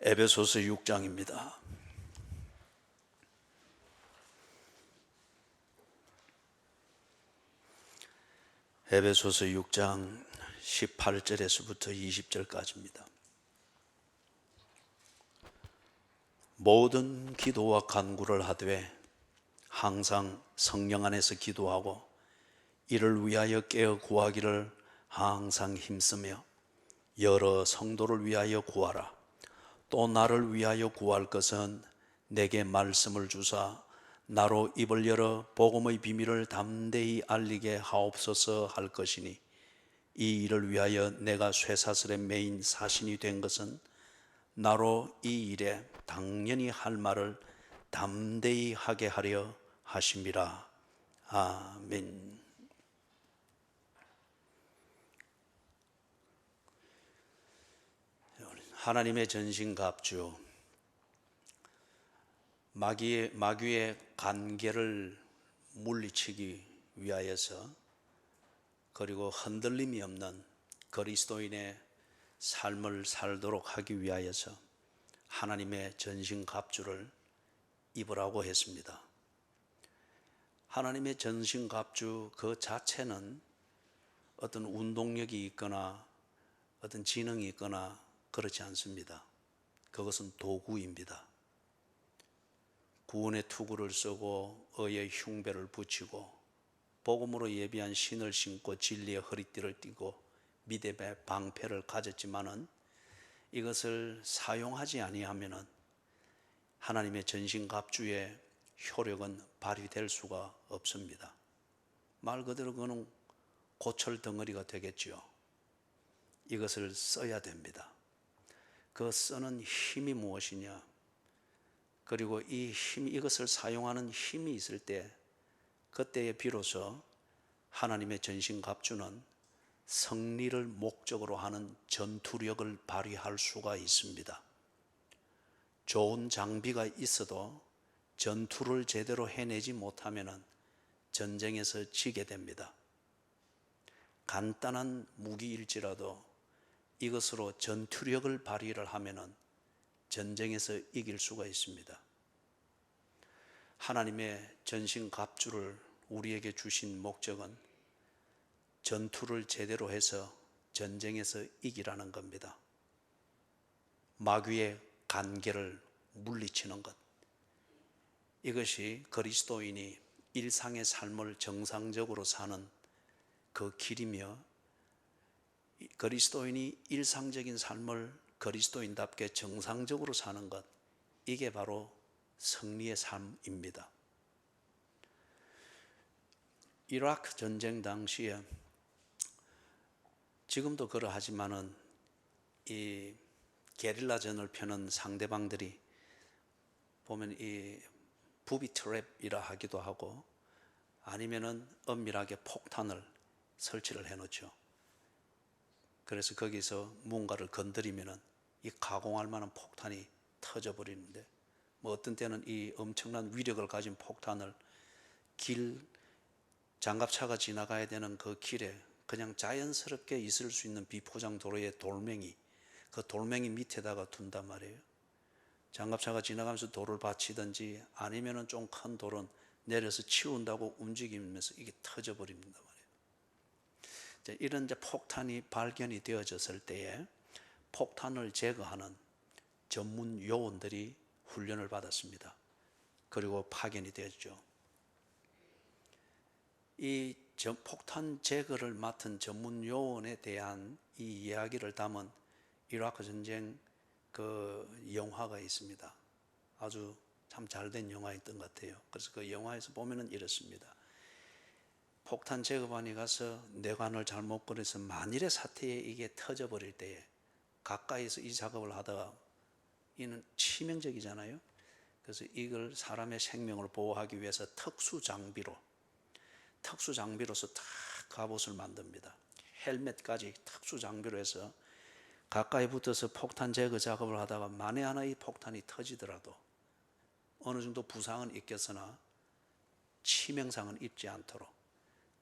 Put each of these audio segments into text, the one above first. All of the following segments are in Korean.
에베소서 6장입니다. 에베소서 6장 18절에서부터 20절까지입니다. 모든 기도와 간구를 하되 항상 성령 안에서 기도하고 이를 위하여 깨어 구하기를 항상 힘쓰며 여러 성도를 위하여 구하라. 또 나를 위하여 구할 것은 내게 말씀을 주사 나로 입을 열어 복음의 비밀을 담대히 알리게 하옵소서 할 것이니 이 일을 위하여 내가 쇠사슬에 매인 사신이 된 것은 나로 이 일에 당연히 할 말을 담대히 하게 하려 하심이라. 아멘. 하나님의 전신갑주, 마귀의 관계를 물리치기 위하여서, 그리고 흔들림이 없는 그리스도인의 삶을 살도록 하기 위하여서 하나님의 전신갑주를 입으라고 했습니다. 하나님의 전신갑주 그 자체는 어떤 운동력이 있거나 어떤 지능이 있거나 그렇지 않습니다. 그것은 도구입니다. 구원의 투구를 쓰고 의의 흉배를 붙이고 복음으로 예비한 신을 신고 진리의 허리띠를 띠고 믿음의 방패를 가졌지만은 이것을 사용하지 아니하면은 하나님의 전신갑주의 효력은 발휘될 수가 없습니다. 말 그대로 그는 고철 덩어리가 되겠지요. 이것을 써야 됩니다. 그 쓰는 힘이 무엇이냐? 그리고 이 힘, 이것을 사용하는 힘이 있을 때 그때에 비로소 하나님의 전신갑주는 승리를 목적으로 하는 전투력을 발휘할 수가 있습니다. 좋은 장비가 있어도 전투를 제대로 해내지 못하면 전쟁에서 지게 됩니다. 간단한 무기일지라도 이것으로 전투력을 발휘를 하면 전쟁에서 이길 수가 있습니다. 하나님의 전신갑주를 우리에게 주신 목적은 전투를 제대로 해서 전쟁에서 이기라는 겁니다. 마귀의 관계를 물리치는 것, 이것이 그리스도인이 일상의 삶을 정상적으로 사는 그 길이며, 그리스도인이 일상적인 삶을 그리스도인답게 정상적으로 사는 것, 이게 바로 승리의 삶입니다. 이라크 전쟁 당시에, 지금도 그러하지만은 이 게릴라전을 펴는 상대방들이 보면 이 부비 트랩이라 하기도 하고 아니면은 엄밀하게 폭탄을 설치를 해 놓죠. 그래서 거기서 뭔가를 건드리면은 이 가공할 만한 폭탄이 터져 버리는데, 뭐 어떤 때는 이 엄청난 위력을 가진 폭탄을 장갑차가 지나가야 되는 그 길에 그냥 자연스럽게 있을 수 있는 비포장 도로의 돌멩이, 그 돌멩이 밑에다가 둔단 말이에요. 장갑차가 지나가면서 돌을 받치든지 아니면은 좀 큰 돌은 내려서 치운다고 움직이면서 이게 터져 버립니다. 이런 이제 폭탄이 발견이 되어졌을 때에 폭탄을 제거하는 전문 요원들이 훈련을 받았습니다. 그리고 파견이 되었죠. 이 폭탄 제거를 맡은 전문 요원에 대한 이 이야기를 담은 이라크 전쟁 그 영화가 있습니다. 아주 참 잘된 영화였던 것 같아요. 그래서 그 영화에서 보면은 이렇습니다. 폭탄 제거반이 가서 뇌관을 잘못 꺼내서 만일의 사태에 이게 터져버릴 때에 가까이서 이 작업을 하다가, 이는 치명적이잖아요. 그래서 이걸 사람의 생명을 보호하기 위해서 특수 장비로서 다 갑옷을 만듭니다. 헬멧까지 특수 장비로 해서 가까이 붙어서 폭탄 제거 작업을 하다가 만에 하나 이 폭탄이 터지더라도 어느 정도 부상은 있겠으나 치명상은 입지 않도록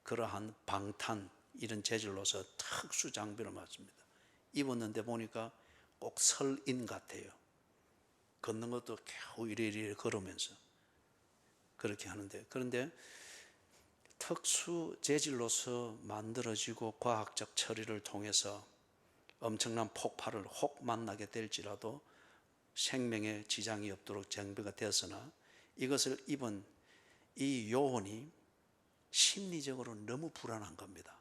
그러한 방탄, 이런 재질로서 특수 장비를 맞습니다. 입었는데 보니까 꼭 설인 같아요. 걷는 것도 겨우 이리이리 걸으면서 그렇게 하는데, 그런데 특수 재질로서 만들어지고 과학적 처리를 통해서 엄청난 폭발을 혹 만나게 될지라도 생명에 지장이 없도록 정비가 되었으나, 이것을 입은 이 요원이 심리적으로 너무 불안한 겁니다.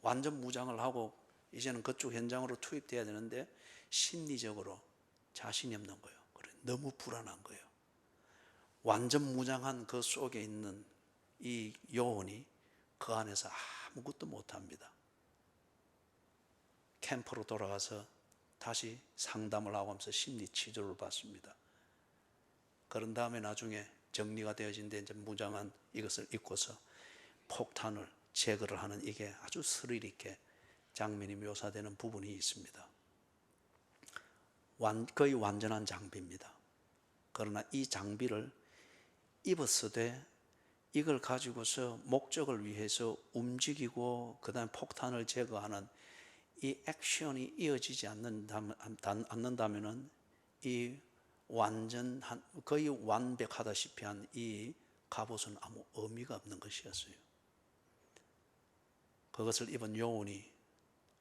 완전 무장을 하고 이제는 그쪽 현장으로 투입돼야 되는데 심리적으로 자신이 없는 거예요. 그래, 너무 불안한 거예요. 완전 무장한 그 속에 있는 이 요원이 그 안에서 아무것도 못합니다. 캠프로 돌아가서 다시 상담을 하고 하면서 심리 치료를 받습니다. 그런 다음에 나중에 정리가 되어진 데 이제 무장한 이것을 입고서 폭탄을 제거를 하는, 이게 아주 스릴 있게 장면이 묘사되는 부분이 있습니다. 거의 완전한 장비입니다. 그러나 이 장비를 입었으되 이걸 가지고서 목적을 위해서 움직이고 그 다음에 폭탄을 제거하는 이 액션이 이어지지 않는다면 이 거의 완벽하다시피 한 이 갑옷은 아무 의미가 없는 것이었어요. 그것을 입은 요원이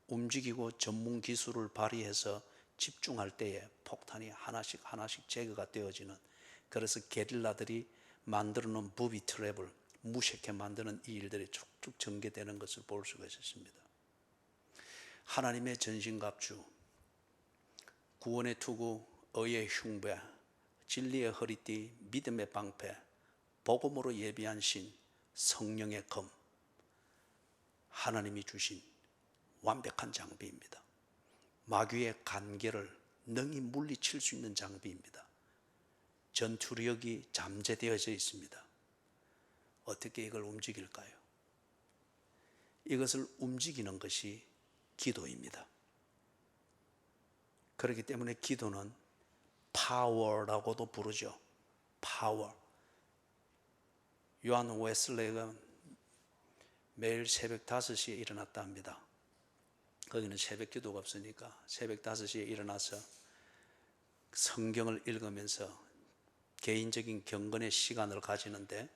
움직이고 전문 기술을 발휘해서 집중할 때에 폭탄이 하나씩 하나씩 제거가 되어지는, 그래서 게릴라들이 만들어 놓은 부비 트랩을 무식하게 만드는 이 일들이 쭉쭉 전개되는 것을 볼 수가 있었습니다. 하나님의 전신갑주, 구원의 투구, 의의 흉배, 진리의 허리띠, 믿음의 방패, 복음으로 예비한 신, 성령의 검, 하나님이 주신 완벽한 장비입니다. 마귀의 간계를 능히 물리칠 수 있는 장비입니다. 전투력이 잠재되어져 있습니다. 어떻게 이걸 움직일까요? 이것을 움직이는 것이 기도입니다. 그렇기 때문에 기도는 파워라고도 부르죠. 파워. 요한 웨슬레이가 매일 새벽 5시에 일어났다 합니다. 거기는 새벽 기도가 없으니까 새벽 5시에 일어나서 성경을 읽으면서 개인적인 경건의 시간을 가지는데,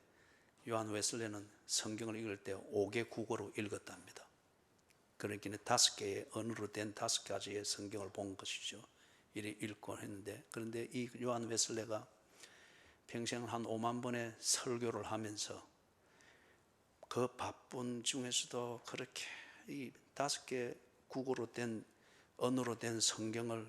요한 웨슬레는 성경을 읽을 때 5개 국어로 읽었답니다. 그러니까 5개의 언어로 된 5가지의 성경을 본 것이죠. 이리 읽고 했는데, 그런데 이 요한 웨슬레가 평생 한 5만 번의 설교를 하면서 그 바쁜 중에서도 그렇게 이 5개 국어로 된, 언어로 된 성경을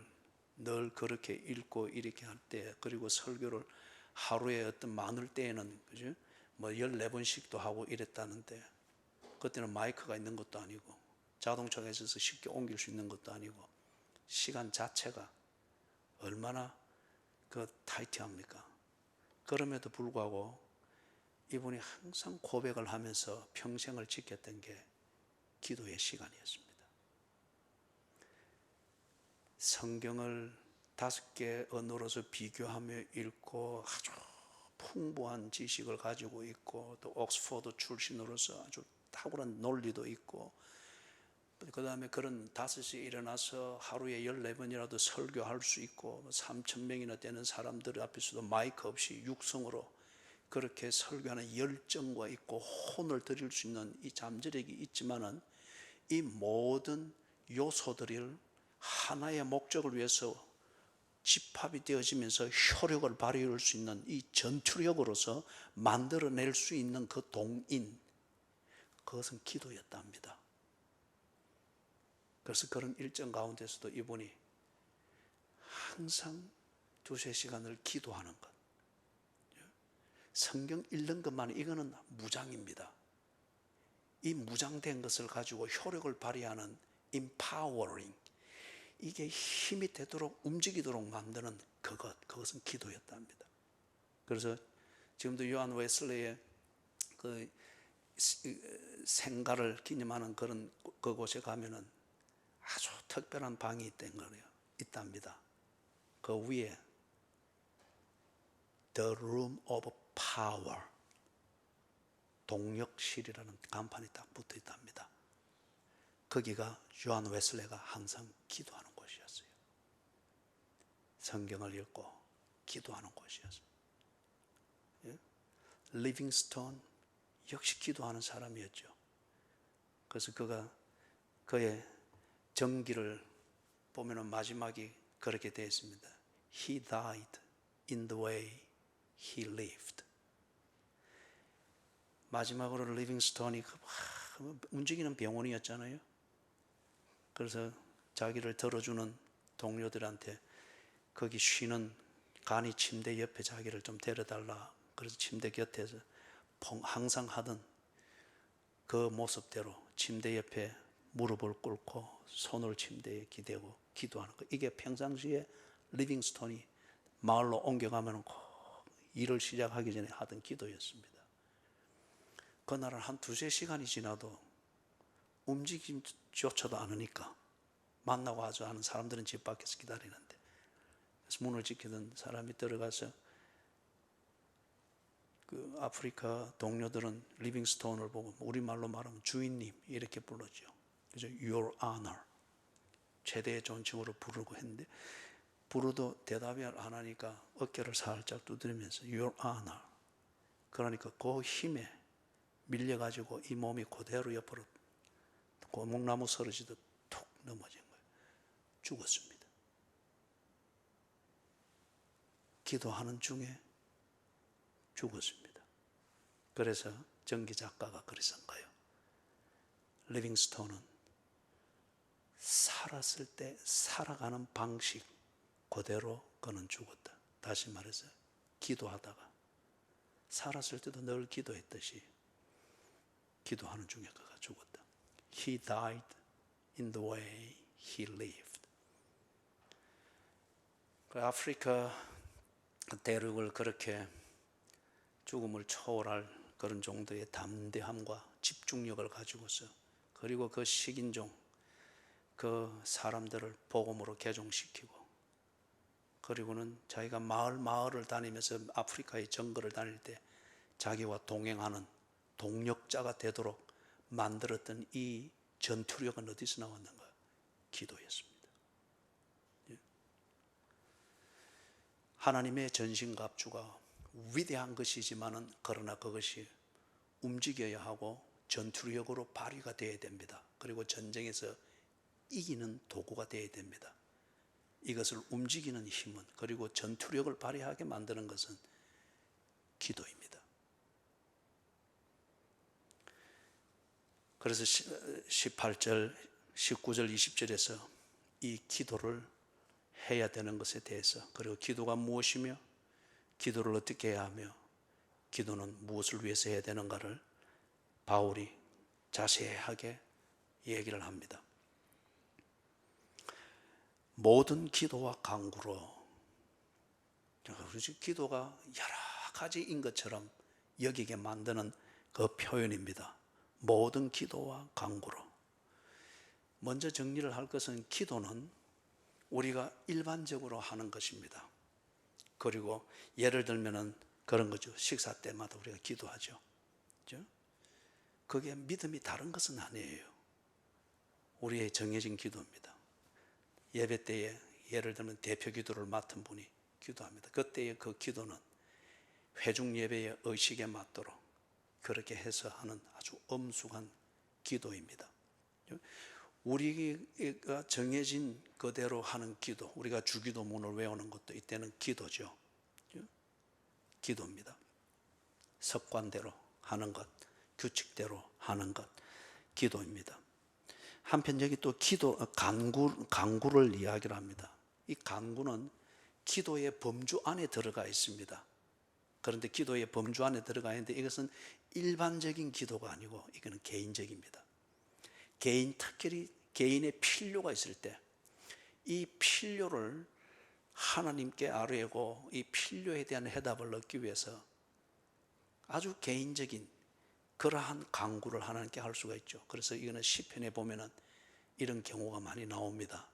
늘 그렇게 읽고 이렇게 할 때, 그리고 설교를 하루에 어떤 많을 때에는, 그죠? 뭐 14번씩도 하고 이랬다는데, 그때는 마이크가 있는 것도 아니고 자동차가 있어서 쉽게 옮길 수 있는 것도 아니고 시간 자체가 얼마나 타이트합니까? 그럼에도 불구하고 이분이 항상 고백을 하면서 평생을 지켰던 게 기도의 시간이었습니다. 성경을 5개 언어로서 비교하며 읽고 아주 풍부한 지식을 가지고 있고, 또 옥스퍼드 출신으로서 아주 탁월한 논리도 있고, 그 다음에 그런 5시에 일어나서 하루에 14번이라도 설교할 수 있고, 3,000명이나 되는 사람들 앞에서도 마이크 없이 육성으로 그렇게 설교하는 열정과 있고 혼을 들일 수 있는 이 잠재력이 있지만은, 이 모든 요소들을 하나의 목적을 위해서 집합이 되어지면서 효력을 발휘할 수 있는 이 전투력으로서 만들어낼 수 있는 그 동인, 그것은 기도였답니다. 그래서 그런 일정 가운데서도 이분이 항상 2-3시간을 기도하는 것, 성경 읽는 것만, 이거는 무장입니다. 이 무장된 것을 가지고 효력을 발휘하는 empowering, 이게 힘이 되도록 움직이도록 만드는 그것은 기도였답니다. 그래서 지금도 요한 웨슬레의 그 생가를 기념하는 그런 그곳에 가면은 아주 특별한 방이 있답니다. 그 위에 The Room of Power, 동력실이라는 간판이 딱 붙어 있답니다. 거기가 요한 웨슬레가 항상 기도하는 곳이었어요. 성경을 읽고 기도하는 곳이었어요. 리빙스톤 역시 기도하는 사람이었죠. 그래서 그가 그의 전기를 보면은 마지막이 그렇게 되어 있습니다. He died in the way he lived. 마지막으로 리빙스톤이 움직이는 병원이었잖아요. 그래서 자기를 들어주는 동료들한테 거기 쉬는 간이 침대 옆에 자기를 좀 데려달라. 그래서 침대 곁에서 항상 하던 그 모습대로 침대 옆에 무릎을 꿇고 손을 침대에 기대고 기도하는 거. 이게 평상시에 리빙스톤이 마을로 옮겨가면 꼭 일을 시작하기 전에 하던 기도였습니다. 그날은 한 2-3시간이 지나도 움직임조차도 않으니까 만나고 하는 사람들은 집 밖에서 기다리는데, 그래서 문을 지키던 사람이 들어가서 그 아프리카 동료들은 리빙스톤을 보고 우리말로 말하면 주인님 이렇게 불렀죠. 그래서 Your Honor, 최대의 존칭으로 부르고 했는데 부르도 대답이 안 하니까 어깨를 살짝 두드리면서 Your Honor. 그러니까 그 힘에 밀려가지고 이 몸이 그대로 옆으로 고목나무 쓰러지듯 툭 넘어진 거예요. 죽었습니다. 기도하는 중에 죽었습니다. 그래서 전기 작가가 그랬던 거예요. 리빙스톤은 살았을 때 살아가는 방식 그대로 그는 죽었다. 다시 말해서 기도하다가 살았을 때도 늘 기도했듯이 기도하는 중에 그가 죽었다. He died in the way he lived. 그 아프리카 대륙을 그렇게 죽음을 초월할 그런 정도의 담대함과 집중력을 가지고서, 그리고 그 식인종 그 사람들을 복음으로 개종시키고, 그리고는 자기가 마을을 다니면서 아프리카의 정글을 다닐 때 자기와 동행하는 동력자가 되도록 만들었던 이 전투력은 어디서 나왔는가? 기도였습니다. 하나님의 전신갑주가 위대한 것이지만은 그러나 그것이 움직여야 하고 전투력으로 발휘가 되어야 됩니다. 그리고 전쟁에서 이기는 도구가 되어야 됩니다. 이것을 움직이는 힘은, 그리고 전투력을 발휘하게 만드는 것은 기도입니다. 그래서 18절, 19절, 20절에서 이 기도를 해야 되는 것에 대해서, 그리고 기도가 무엇이며 기도를 어떻게 해야 하며 기도는 무엇을 위해서 해야 되는가를 바울이 자세하게 얘기를 합니다. 모든 기도와 간구로, 기도가 여러 가지인 것처럼 여기게 만드는 그 표현입니다. 모든 기도와 간구로. 먼저 정리를 할 것은 기도는 우리가 일반적으로 하는 것입니다. 그리고 예를 들면은 그런 거죠. 식사 때마다 우리가 기도하죠. 그죠? 그게 믿음이 다른 것은 아니에요. 우리의 정해진 기도입니다. 예배 때에 예를 들면 대표 기도를 맡은 분이 기도합니다. 그때의 그 기도는 회중 예배의 의식에 맞도록 그렇게 해서 하는 아주 엄숙한 기도입니다. 우리가 정해진 그대로 하는 기도, 우리가 주기도문을 외우는 것도 이때는 기도죠. 기도입니다. 습관대로 하는 것, 규칙대로 하는 것, 기도입니다. 한편 여기 또 간구를 이야기를 합니다. 이 간구는 기도의 범주 안에 들어가 있습니다. 그런데 기도의 범주 안에 들어가 있는데 이것은 일반적인 기도가 아니고 이거는 개인적입니다. 특별히 개인의 필요가 있을 때 이 필요를 하나님께 아뢰고 이 필요에 대한 해답을 얻기 위해서 아주 개인적인 그러한 간구를 하나님께 할 수가 있죠. 그래서 이거는 시편에 보면은 이런 경우가 많이 나옵니다.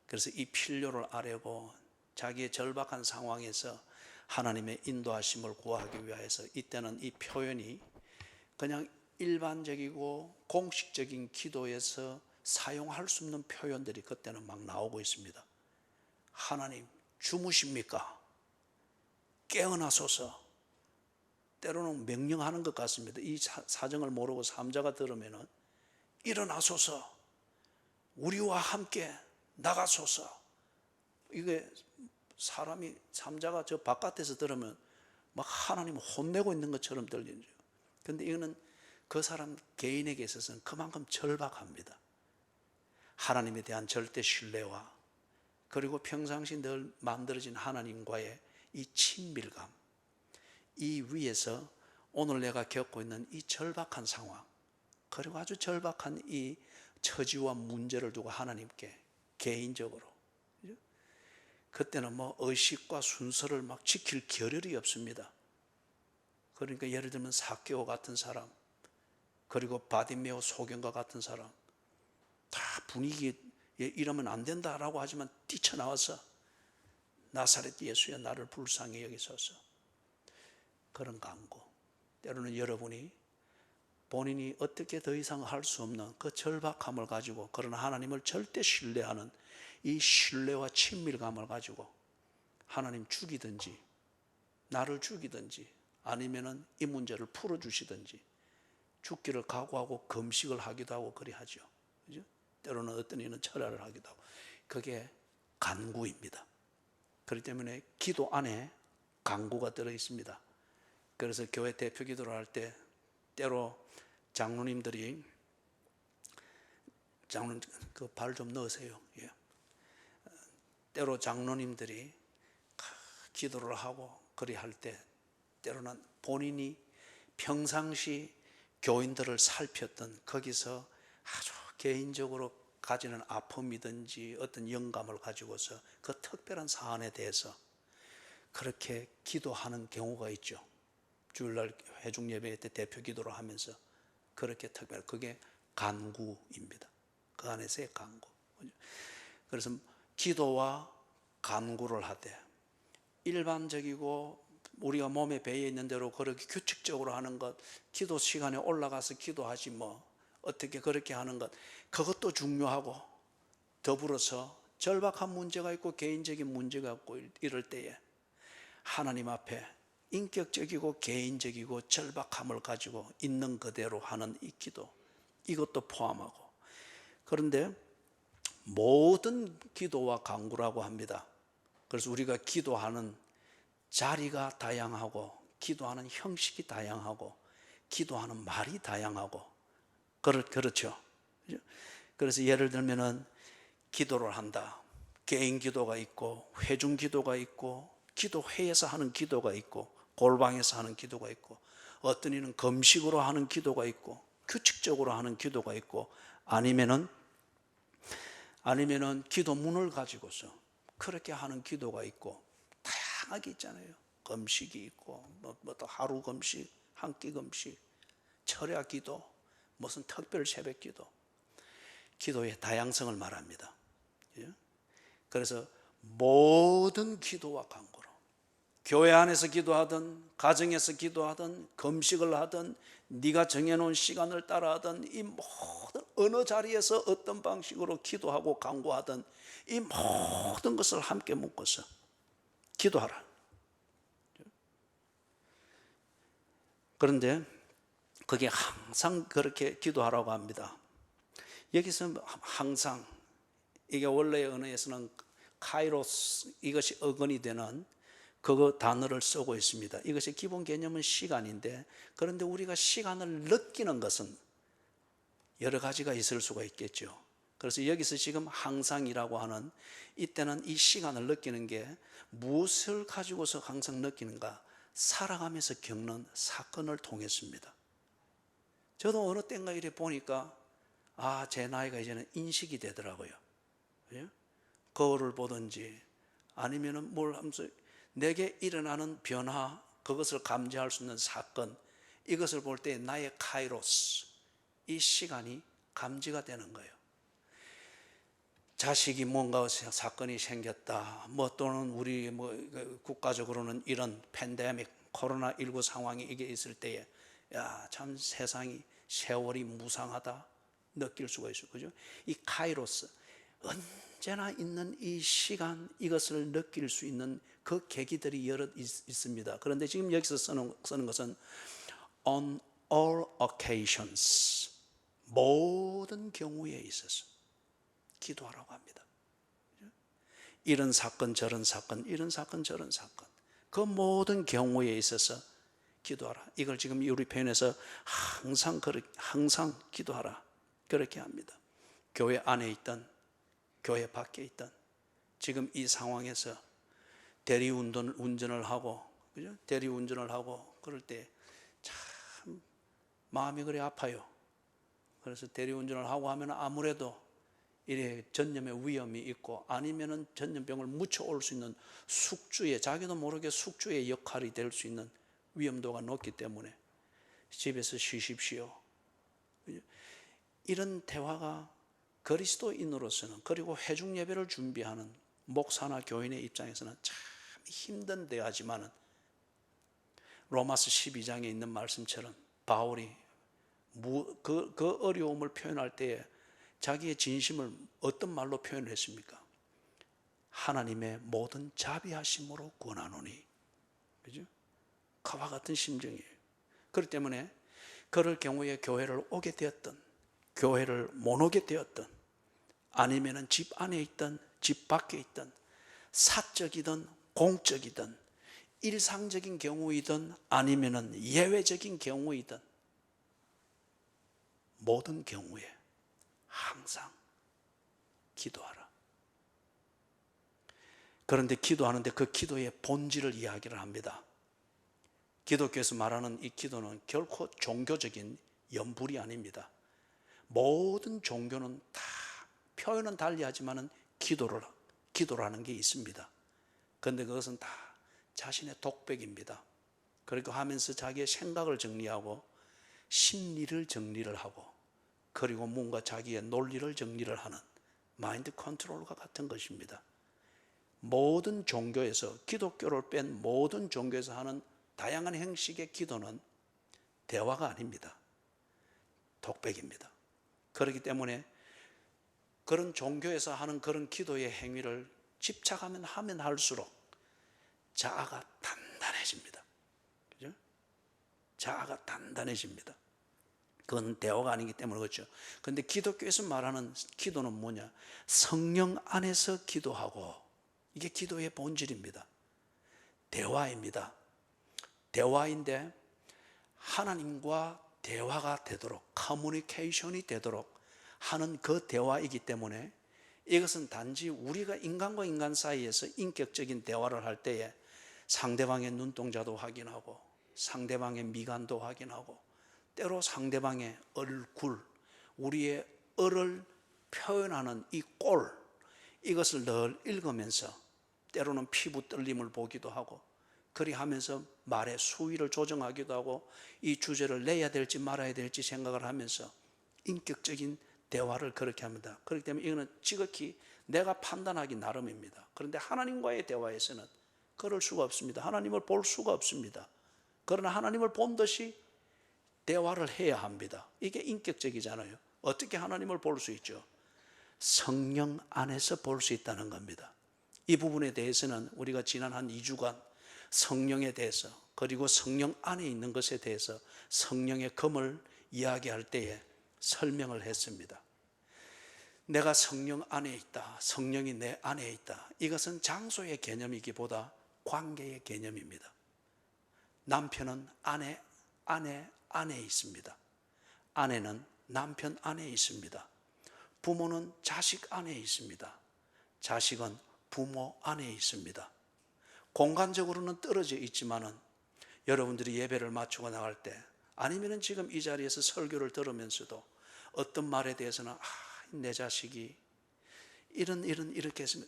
그래서 이 필요를 아뢰고 자기의 절박한 상황에서 하나님의 인도하심을 구하기 위해서, 이때는 이 표현이 그냥 일반적이고 공식적인 기도에서 사용할 수 없는 표현들이 그때는 막 나오고 있습니다. 하나님, 주무십니까? 깨어나소서. 때로는 명령하는 것 같습니다. 이 사정을 모르고 삼자가 들으면은 일어나소서. 우리와 함께 나가소서. 이게 사람이 삼자가 저 바깥에서 들으면 막 하나님을 혼내고 있는 것처럼 들리죠. 그런데 이거는 그 사람 개인에게 있어서는 그만큼 절박합니다. 하나님에 대한 절대 신뢰와 그리고 평상시 늘 만들어진 하나님과의 이 친밀감, 이 위에서 오늘 내가 겪고 있는 이 절박한 상황, 그리고 아주 절박한 이 처지와 문제를 두고 하나님께 개인적으로, 그때는 뭐 의식과 순서를 막 지킬 겨를이 없습니다. 그러니까 예를 들면 삭개오 같은 사람, 그리고 바디메오 소경과 같은 사람, 다 분위기에 이러면 안 된다라고 하지만 뛰쳐나와서 나사렛 예수여 나를 불쌍히 여기소서. 그런 간구. 때로는 여러분이 본인이 어떻게 더 이상 할 수 없는 그 절박함을 가지고, 그러나 하나님을 절대 신뢰하는 이 신뢰와 친밀감을 가지고 하나님 죽이든지 나를 죽이든지 아니면은 이 문제를 풀어주시든지 죽기를 각오하고 금식을 하기도 하고 그리하죠. 그죠? 때로는 어떤 이는 철야를 하기도 하고. 그게 간구입니다. 그렇기 때문에 기도 안에 간구가 들어 있습니다. 그래서 교회 대표 기도를 할 때 때로 장로님들이 그 발 좀 넣으세요. 예. 때로 장로님들이 기도를 하고 그리 할 때 때로는 본인이 평상시 교인들을 살폈던 거기서 아주 개인적으로 가지는 아픔이든지 어떤 영감을 가지고서 그 특별한 사안에 대해서 그렇게 기도하는 경우가 있죠. 주일날 회중 예배 때 대표 기도를 하면서 그렇게 특별, 그게 간구입니다. 그 안에서의 간구. 그래서 기도와 간구를 하되 일반적이고 우리가 몸에 배에 있는 대로 그렇게 규칙적으로 하는 것, 기도 시간에 올라가서 기도하지 뭐 어떻게 그렇게 하는 것, 그것도 중요하고 더불어서 절박한 문제가 있고 개인적인 문제가 있고 이럴 때에 하나님 앞에 인격적이고 개인적이고 절박함을 가지고 있는 그대로 하는 이 기도, 이것도 포함하고, 그런데 모든 기도와 간구라고 합니다. 그래서 우리가 기도하는 자리가 다양하고 기도하는 형식이 다양하고 기도하는 말이 다양하고 그렇죠. 그래서 예를 들면은 기도를 한다. 개인 기도가 있고 회중 기도가 있고 기도회에서 하는 기도가 있고 골방에서 하는 기도가 있고 어떤 이는 금식으로 하는 기도가 있고 규칙적으로 하는 기도가 있고 아니면은 기도문을 가지고서 그렇게 하는 기도가 있고 다양하게 있잖아요. 금식이 있고 뭐 또 하루 금식, 한 끼 금식, 철야 기도, 무슨 특별 새벽 기도, 기도의 다양성을 말합니다. 그래서 모든 기도와 간구로 교회 안에서 기도하든 가정에서 기도하든 금식을 하든 네가 정해놓은 시간을 따라 하든 이 모든 어느 자리에서 어떤 방식으로 기도하고 간구하든 이 모든 것을 함께 묶어서 기도하라. 그런데 그게 항상 그렇게 기도하라고 합니다. 여기서 항상, 이게 원래의 언어에서는 카이로스, 이것이 어근이 되는 그 단어를 쓰고 있습니다. 이것의 기본 개념은 시간인데, 그런데 우리가 시간을 느끼는 것은 여러 가지가 있을 수가 있겠죠. 그래서 여기서 지금 항상이라고 하는, 이때는 이 시간을 느끼는 게 무엇을 가지고서 항상 느끼는가? 살아가면서 겪는 사건을 통했습니다. 저도 어느 때인가 이래 보니까 제 나이가 이제는 인식이 되더라고요. 거울을 보든지 아니면은 뭘 하면서 내게 일어나는 변화, 그것을 감지할 수 있는 사건, 이것을 볼 때 나의 카이로스, 이 시간이 감지가 되는 거예요. 자식이 뭔가 사건이 생겼다, 뭐 또는 우리 국가적으로는 이런 팬데믹, 코로나19 상황이 이게 있을 때에 참 세상이, 세월이 무상하다 느낄 수가 있어요. 그죠? 이 카이로스, 언제나 있는 이 시간, 이것을 느낄 수 있는 그 계기들이 여러 있습니다. 그런데 지금 여기서 쓰는 것은 on all occasions, 모든 경우에 있어서 기도하라고 합니다. 이런 사건 저런 사건, 이런 사건 저런 사건, 그 모든 경우에 있어서 기도하라. 이걸 지금 우리 표현에서 항상 기도하라, 그렇게 합니다. 교회 안에 있던 교회 밖에 있던 지금 이 상황에서 대리운전을 하고, 그죠? 대리운전을 하고 그럴 때 참 마음이 그래 아파요. 그래서 대리운전을 하고 하면 아무래도 이래 전염의 위험이 있고, 아니면은 전염병을 묻혀올 수 있는 숙주의, 자기도 모르게 숙주의 역할이 될 수 있는 위험도가 높기 때문에 집에서 쉬십시오. 이런 대화가 그리스도인으로서는, 그리고 회중 예배를 준비하는 목사나 교인의 입장에서는 참 힘든 대화지만은, 로마서 12장에 있는 말씀처럼 바울이 그 어려움을 표현할 때에 자기의 진심을 어떤 말로 표현을 했습니까? 하나님의 모든 자비하심으로 구원하노니. 그죠? 그와 같은 심정이에요. 그렇기 때문에 그럴 경우에 교회를 오게 되었던, 교회를 못 오게 되었던, 아니면은 집 안에 있던, 집 밖에 있던, 사적이든 공적이든, 일상적인 경우이든 아니면은 예외적인 경우이든, 모든 경우에 항상 기도하라. 그런데 기도하는데 그 기도의 본질을 이야기를 합니다. 기독교에서 말하는 이 기도는 결코 종교적인 염불이 아닙니다. 모든 종교는 다 표현은 달리하지만은 기도라는 게 있습니다. 그런데 그것은 다 자신의 독백입니다. 그러니까 하면서 자기의 생각을 정리하고 심리를 정리를 하고, 그리고 뭔가 자기의 논리를 정리를 하는 마인드 컨트롤과 같은 것입니다. 모든 종교에서, 기독교를 뺀 모든 종교에서 하는 다양한 형식의 기도는 대화가 아닙니다. 독백입니다. 그렇기 때문에 그런 종교에서 하는 그런 기도의 행위를 집착하면 하면 할수록 자아가 단단해집니다. 그죠? 자아가 단단해집니다. 그건 대화가 아니기 때문에 그렇죠. 그런데 기독교에서 말하는 기도는 뭐냐? 성령 안에서 기도하고, 이게 기도의 본질입니다. 대화입니다. 대화인데 하나님과 대화가 되도록, 커뮤니케이션이 되도록 하는 그 대화이기 때문에, 이것은 단지 우리가 인간과 인간 사이에서 인격적인 대화를 할 때에 상대방의 눈동자도 확인하고, 상대방의 미간도 확인하고, 때로 상대방의 얼굴, 우리의 얼을 표현하는 이 꼴, 이것을 늘 읽으면서 때로는 피부 떨림을 보기도 하고, 그리하면서 말의 수위를 조정하기도 하고, 이 주제를 내야 될지 말아야 될지 생각을 하면서 인격적인 대화를 그렇게 합니다. 그렇기 때문에 이거는 지극히 내가 판단하기 나름입니다. 그런데 하나님과의 대화에서는 그럴 수가 없습니다. 하나님을 볼 수가 없습니다. 그러나 하나님을 본 듯이 대화를 해야 합니다. 이게 인격적이잖아요. 어떻게 하나님을 볼 수 있죠? 성령 안에서 볼 수 있다는 겁니다. 이 부분에 대해서는 우리가 지난 한 2주간 성령에 대해서, 그리고 성령 안에 있는 것에 대해서 성령의 검을 이야기할 때에 설명을 했습니다. 내가 성령 안에 있다, 성령이 내 안에 있다, 이것은 장소의 개념이기보다 관계의 개념입니다. 남편은 아내 있습니다. 아내는 남편 안에 있습니다. 부모는 자식 안에 있습니다. 자식은 부모 안에 있습니다. 공간적으로는 떨어져 있지만은 여러분들이 예배를 마치고 나갈 때, 아니면 지금 이 자리에서 설교를 들으면서도 어떤 말에 대해서는 내 자식이 이렇게 했으면,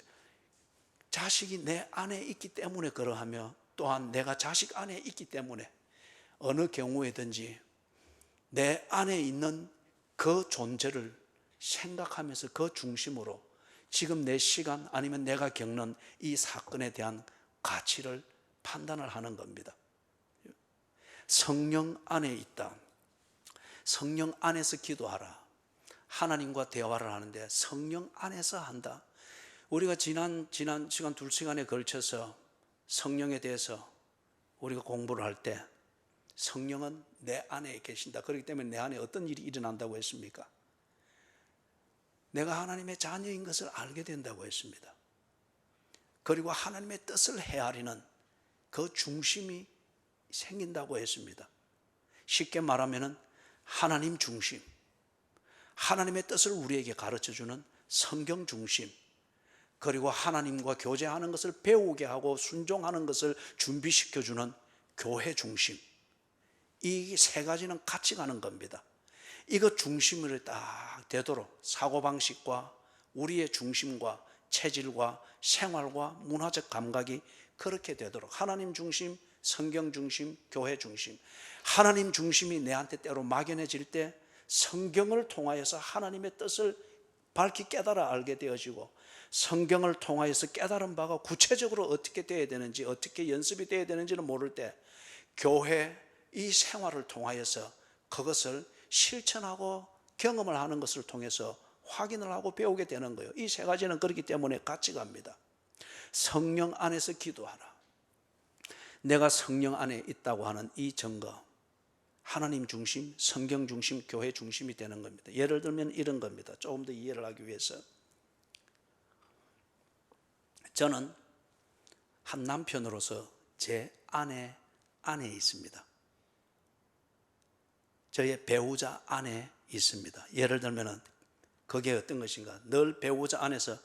자식이 내 안에 있기 때문에 그러하며, 또한 내가 자식 안에 있기 때문에 어느 경우에든지 내 안에 있는 그 존재를 생각하면서 그 중심으로 지금 내 시간, 아니면 내가 겪는 이 사건에 대한 가치를 판단을 하는 겁니다. 성령 안에 있다. 성령 안에서 기도하라. 하나님과 대화를 하는데 성령 안에서 한다. 우리가 지난 시간 2시간에 걸쳐서 성령에 대해서 우리가 공부를 할 때 성령은 내 안에 계신다. 그렇기 때문에 내 안에 어떤 일이 일어난다고 했습니까? 내가 하나님의 자녀인 것을 알게 된다고 했습니다. 그리고 하나님의 뜻을 헤아리는 그 중심이 생긴다고 했습니다. 쉽게 말하면 하나님 중심, 하나님의 뜻을 우리에게 가르쳐주는 성경 중심, 그리고 하나님과 교제하는 것을 배우게 하고 순종하는 것을 준비시켜주는 교회 중심, 이 세 가지는 같이 가는 겁니다. 이것 중심을 딱 되도록 사고방식과 우리의 중심과 체질과 생활과 문화적 감각이 그렇게 되도록 하나님 중심, 성경 중심, 교회 중심, 하나님 중심이 내한테 때로 막연해질 때 성경을 통하여서 하나님의 뜻을 밝히 깨달아 알게 되어지고, 성경을 통하여서 깨달은 바가 구체적으로 어떻게 되어야 되는지, 어떻게 연습이 되어야 되는지는 모를 때 교회 이 생활을 통하여서 그것을 실천하고 경험을 하는 것을 통해서 확인을 하고 배우게 되는 거예요. 이 세 가지는 그렇기 때문에 같이 갑니다. 성령 안에서 기도하라. 내가 성령 안에 있다고 하는 이 증거, 하나님 중심, 성경 중심, 교회 중심이 되는 겁니다. 예를 들면 이런 겁니다. 조금 더 이해를 하기 위해서, 저는 한 남편으로서 제 아내 안에 있습니다. 저의 배우자 안에 있습니다. 예를 들면 그게 어떤 것인가, 늘 배우자 안에서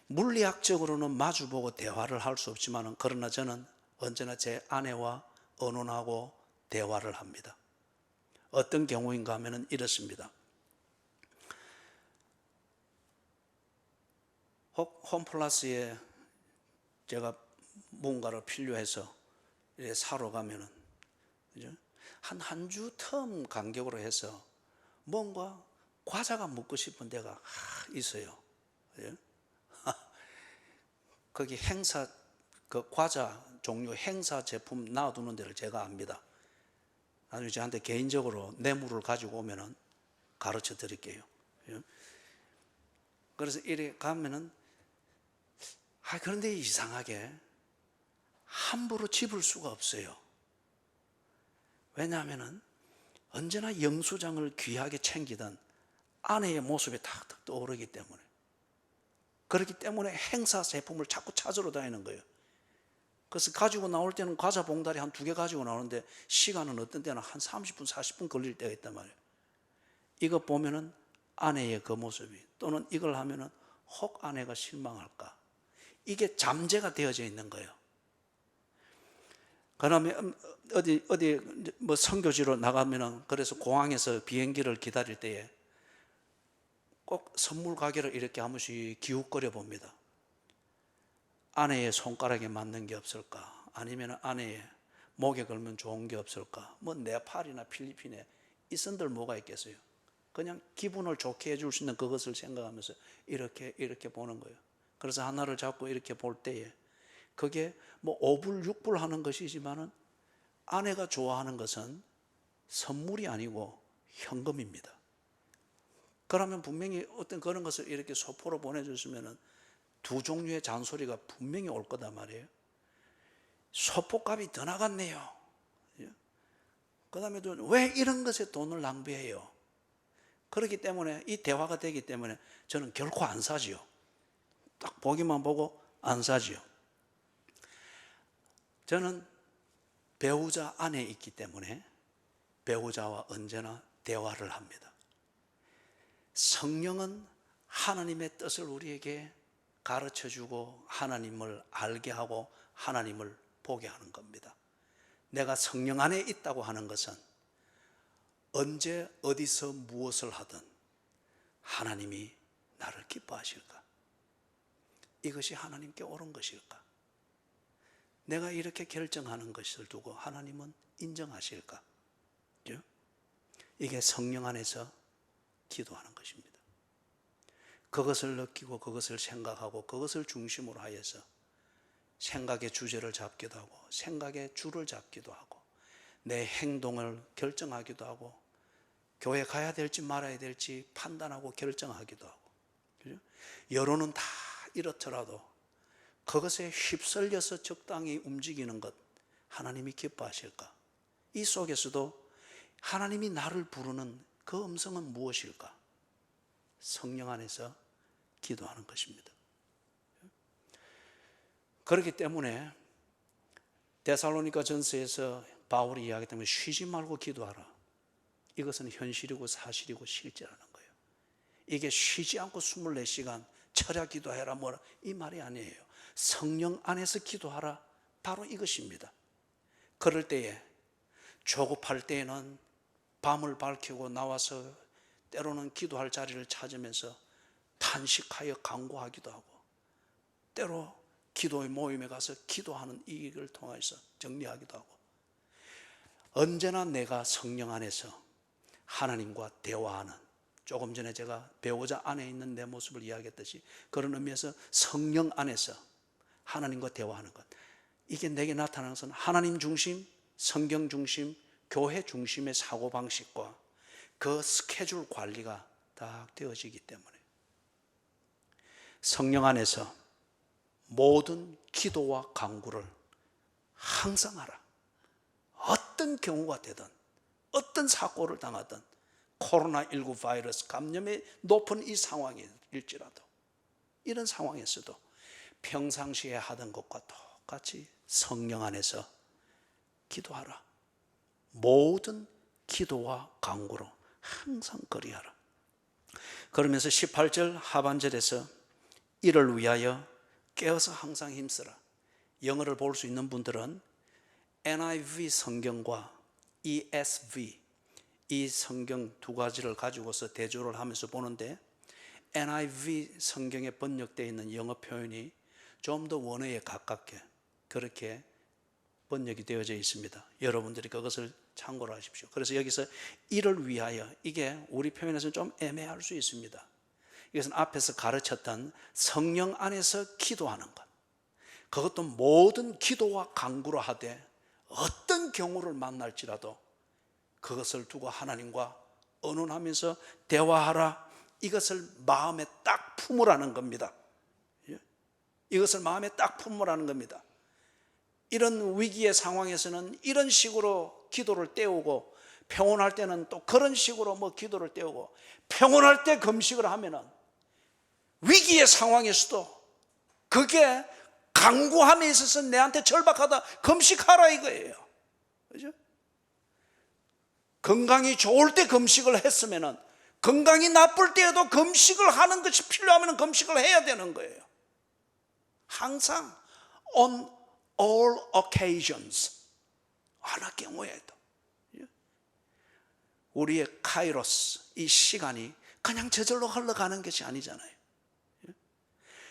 물리학적으로는 마주보고 대화를 할 수 없지만, 그러나 저는 언제나 제 아내와 의논하고 대화를 합니다. 어떤 경우인가 하면 이렇습니다. 홈플러스에 제가 뭔가를 필요해서 사러 가면은 한 주 텀 간격으로 해서 뭔가 과자가 먹고 싶은 데가 있어요. 거기 행사, 그 과자 종류 행사 제품 놔두는 데를 제가 압니다. 나중에 저한테 개인적으로 뇌물을 가지고 오면은 가르쳐 드릴게요. 그래서 이래 가면은, 그런데 이상하게 함부로 집을 수가 없어요. 왜냐하면은 언제나 영수장을 귀하게 챙기던 아내의 모습이 탁탁 떠오르기 때문에, 그렇기 때문에 행사 제품을 자꾸 찾으러 다니는 거예요. 그래서 가지고 나올 때는 과자 봉다리 한 2개 가지고 나오는데 시간은 어떤 때는 한 30분, 40분 걸릴 때가 있단 말이에요. 이거 보면은 아내의 그 모습이, 또는 이걸 하면은 혹 아내가 실망할까, 이게 잠재가 되어져 있는 거예요. 그다음에 어디 뭐 선교지로 나가면은, 그래서 공항에서 비행기를 기다릴 때에 꼭 선물 가게를 이렇게 한 번씩 기웃거려 봅니다. 아내의 손가락에 맞는 게 없을까, 아니면 아내의 목에 걸면 좋은 게 없을까, 뭐 네팔이나 필리핀에 있은들 뭐가 있겠어요. 그냥 기분을 좋게 해줄 수 있는 그것을 생각하면서 이렇게 보는 거예요. 그래서 하나를 잡고 이렇게 볼 때에 그게 뭐 5불 6불 하는 것이지만은 아내가 좋아하는 것은 선물이 아니고 현금입니다. 그러면 분명히 어떤 그런 것을 이렇게 소포로 보내줬으면은 2 종류의 잔소리가 분명히 올 거단 말이에요. 소포값이 더 나갔네요. 그 다음에 왜 이런 것에 돈을 낭비해요? 그렇기 때문에 이 대화가 되기 때문에 저는 결코 안 사지요. 딱 보기만 보고 안 사지요. 저는 배우자 안에 있기 때문에 배우자와 언제나 대화를 합니다. 성령은 하나님의 뜻을 우리에게 가르쳐주고 하나님을 알게 하고 하나님을 보게 하는 겁니다. 내가 성령 안에 있다고 하는 것은 언제 어디서 무엇을 하든 하나님이 나를 기뻐하실까? 이것이 하나님께 옳은 것일까? 내가 이렇게 결정하는 것을 두고 하나님은 인정하실까? 이게 성령 안에서 기도하는 것입니다. 그것을 느끼고 그것을 생각하고 그것을 중심으로 하여서 생각의 주제를 잡기도 하고 생각의 줄을 잡기도 하고 내 행동을 결정하기도 하고 교회 가야 될지 말아야 될지 판단하고 결정하기도 하고, 그죠? 여론은 다 이렇더라도 그것에 휩쓸려서 적당히 움직이는 것 하나님이 기뻐하실까? 이 속에서도 하나님이 나를 부르는 그 음성은 무엇일까? 성령 안에서 기도하는 것입니다. 그렇기 때문에 데살로니가 전서에서 바울이 이야기했다면 쉬지 말고 기도하라. 이것은 현실이고 사실이고 실제라는 거예요. 이게 쉬지 않고 24시간 철야 기도해라 뭐라 이 말이 아니에요. 성령 안에서 기도하라, 바로 이것입니다. 그럴 때에 조급할 때에는 밤을 밝히고 나와서 때로는 기도할 자리를 찾으면서 탄식하여 간구하기도 하고, 때로 기도의 모임에 가서 기도하는 이 일을 통해서 정리하기도 하고, 언제나 내가 성령 안에서 하나님과 대화하는, 조금 전에 제가 배우자 안에 있는 내 모습을 이야기했듯이 그런 의미에서 성령 안에서 하나님과 대화하는 것, 이게 내게 나타나는 것은 하나님 중심, 성경 중심, 교회 중심의 사고방식과 그 스케줄 관리가 딱 되어지기 때문에 성령 안에서 모든 기도와 간구를 항상 하라. 어떤 경우가 되든, 어떤 사고를 당하든, 코로나19 바이러스 감염의 높은 이 상황일지라도, 이런 상황에서도 평상시에 하던 것과 똑같이 성령 안에서 기도하라. 모든 기도와 간구로 항상 그리하라. 그러면서 18절 하반절에서 이를 위하여 깨어서 항상 힘쓰라. 영어를 볼 수 있는 분들은 NIV 성경과 ESV, 이 성경 두 가지를 가지고서 대조를 하면서 보는데, NIV 성경에 번역되어 있는 영어 표현이 좀 더 원어에 가깝게 그렇게 번역이 되어져 있습니다. 여러분들이 그것을 참고를 하십시오. 그래서 여기서 이를 위하여, 이게 우리 표현에서는 좀 애매할 수 있습니다. 이것은 앞에서 가르쳤던 성령 안에서 기도하는 것, 그것도 모든 기도와 간구로 하되 어떤 경우를 만날지라도 그것을 두고 하나님과 언언하면서 대화하라. 이것을 마음에 딱 품으라는 겁니다. 이것을 마음에 딱 품으라는 겁니다. 이런 위기의 상황에서는 이런 식으로 기도를 때우고, 평온할 때는 또 그런 식으로 기도를 때우고, 평온할 때 금식을 하면은 위기의 상황에서도 그게 간구함에 있어서 내한테 절박하다, 금식하라 이거예요. 그죠? 건강이 좋을 때 금식을 했으면은 건강이 나쁠 때에도 금식을 하는 것이 필요하면 금식을 해야 되는 거예요. 항상 on all occasions, 어느 경우에도 우리의 카이로스, 이 시간이 그냥 저절로 흘러가는 것이 아니잖아요.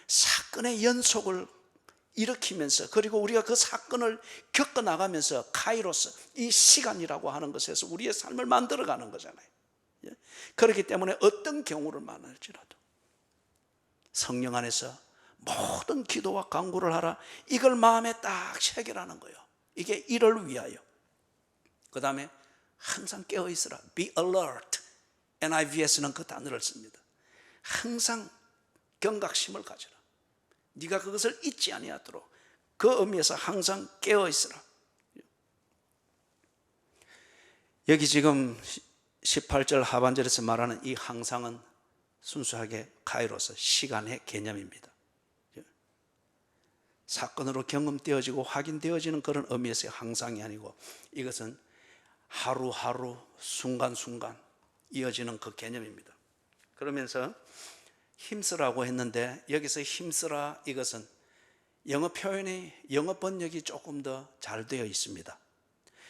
사건의 연속을 일으키면서, 그리고 우리가 그 사건을 겪어나가면서 카이로스, 이 시간이라고 하는 것에서 우리의 삶을 만들어가는 거잖아요. 그렇기 때문에 어떤 경우를 만날지라도 성령 안에서 모든 기도와 간구를 하라. 이걸 마음에 딱 새기라는 거예요. 이게 이를 위하여. 그 다음에 항상 깨어있으라. Be alert. NIV에서는 그 단어를 씁니다. 항상 경각심을 가져라. 네가 그것을 잊지 아니하도록, 그 의미에서 항상 깨어있으라. 여기 지금 18절 하반절에서 말하는 이 항상은 순수하게 카이로스, 시간의 개념입니다. 사건으로 경험되어지고 확인되어지는 그런 의미에서의 항상이 아니고, 이것은 하루하루 순간순간 이어지는 그 개념입니다. 그러면서 힘쓰라고 했는데, 여기서 힘쓰라, 이것은 영어 표현이, 영어 번역이 조금 더 잘 되어 있습니다.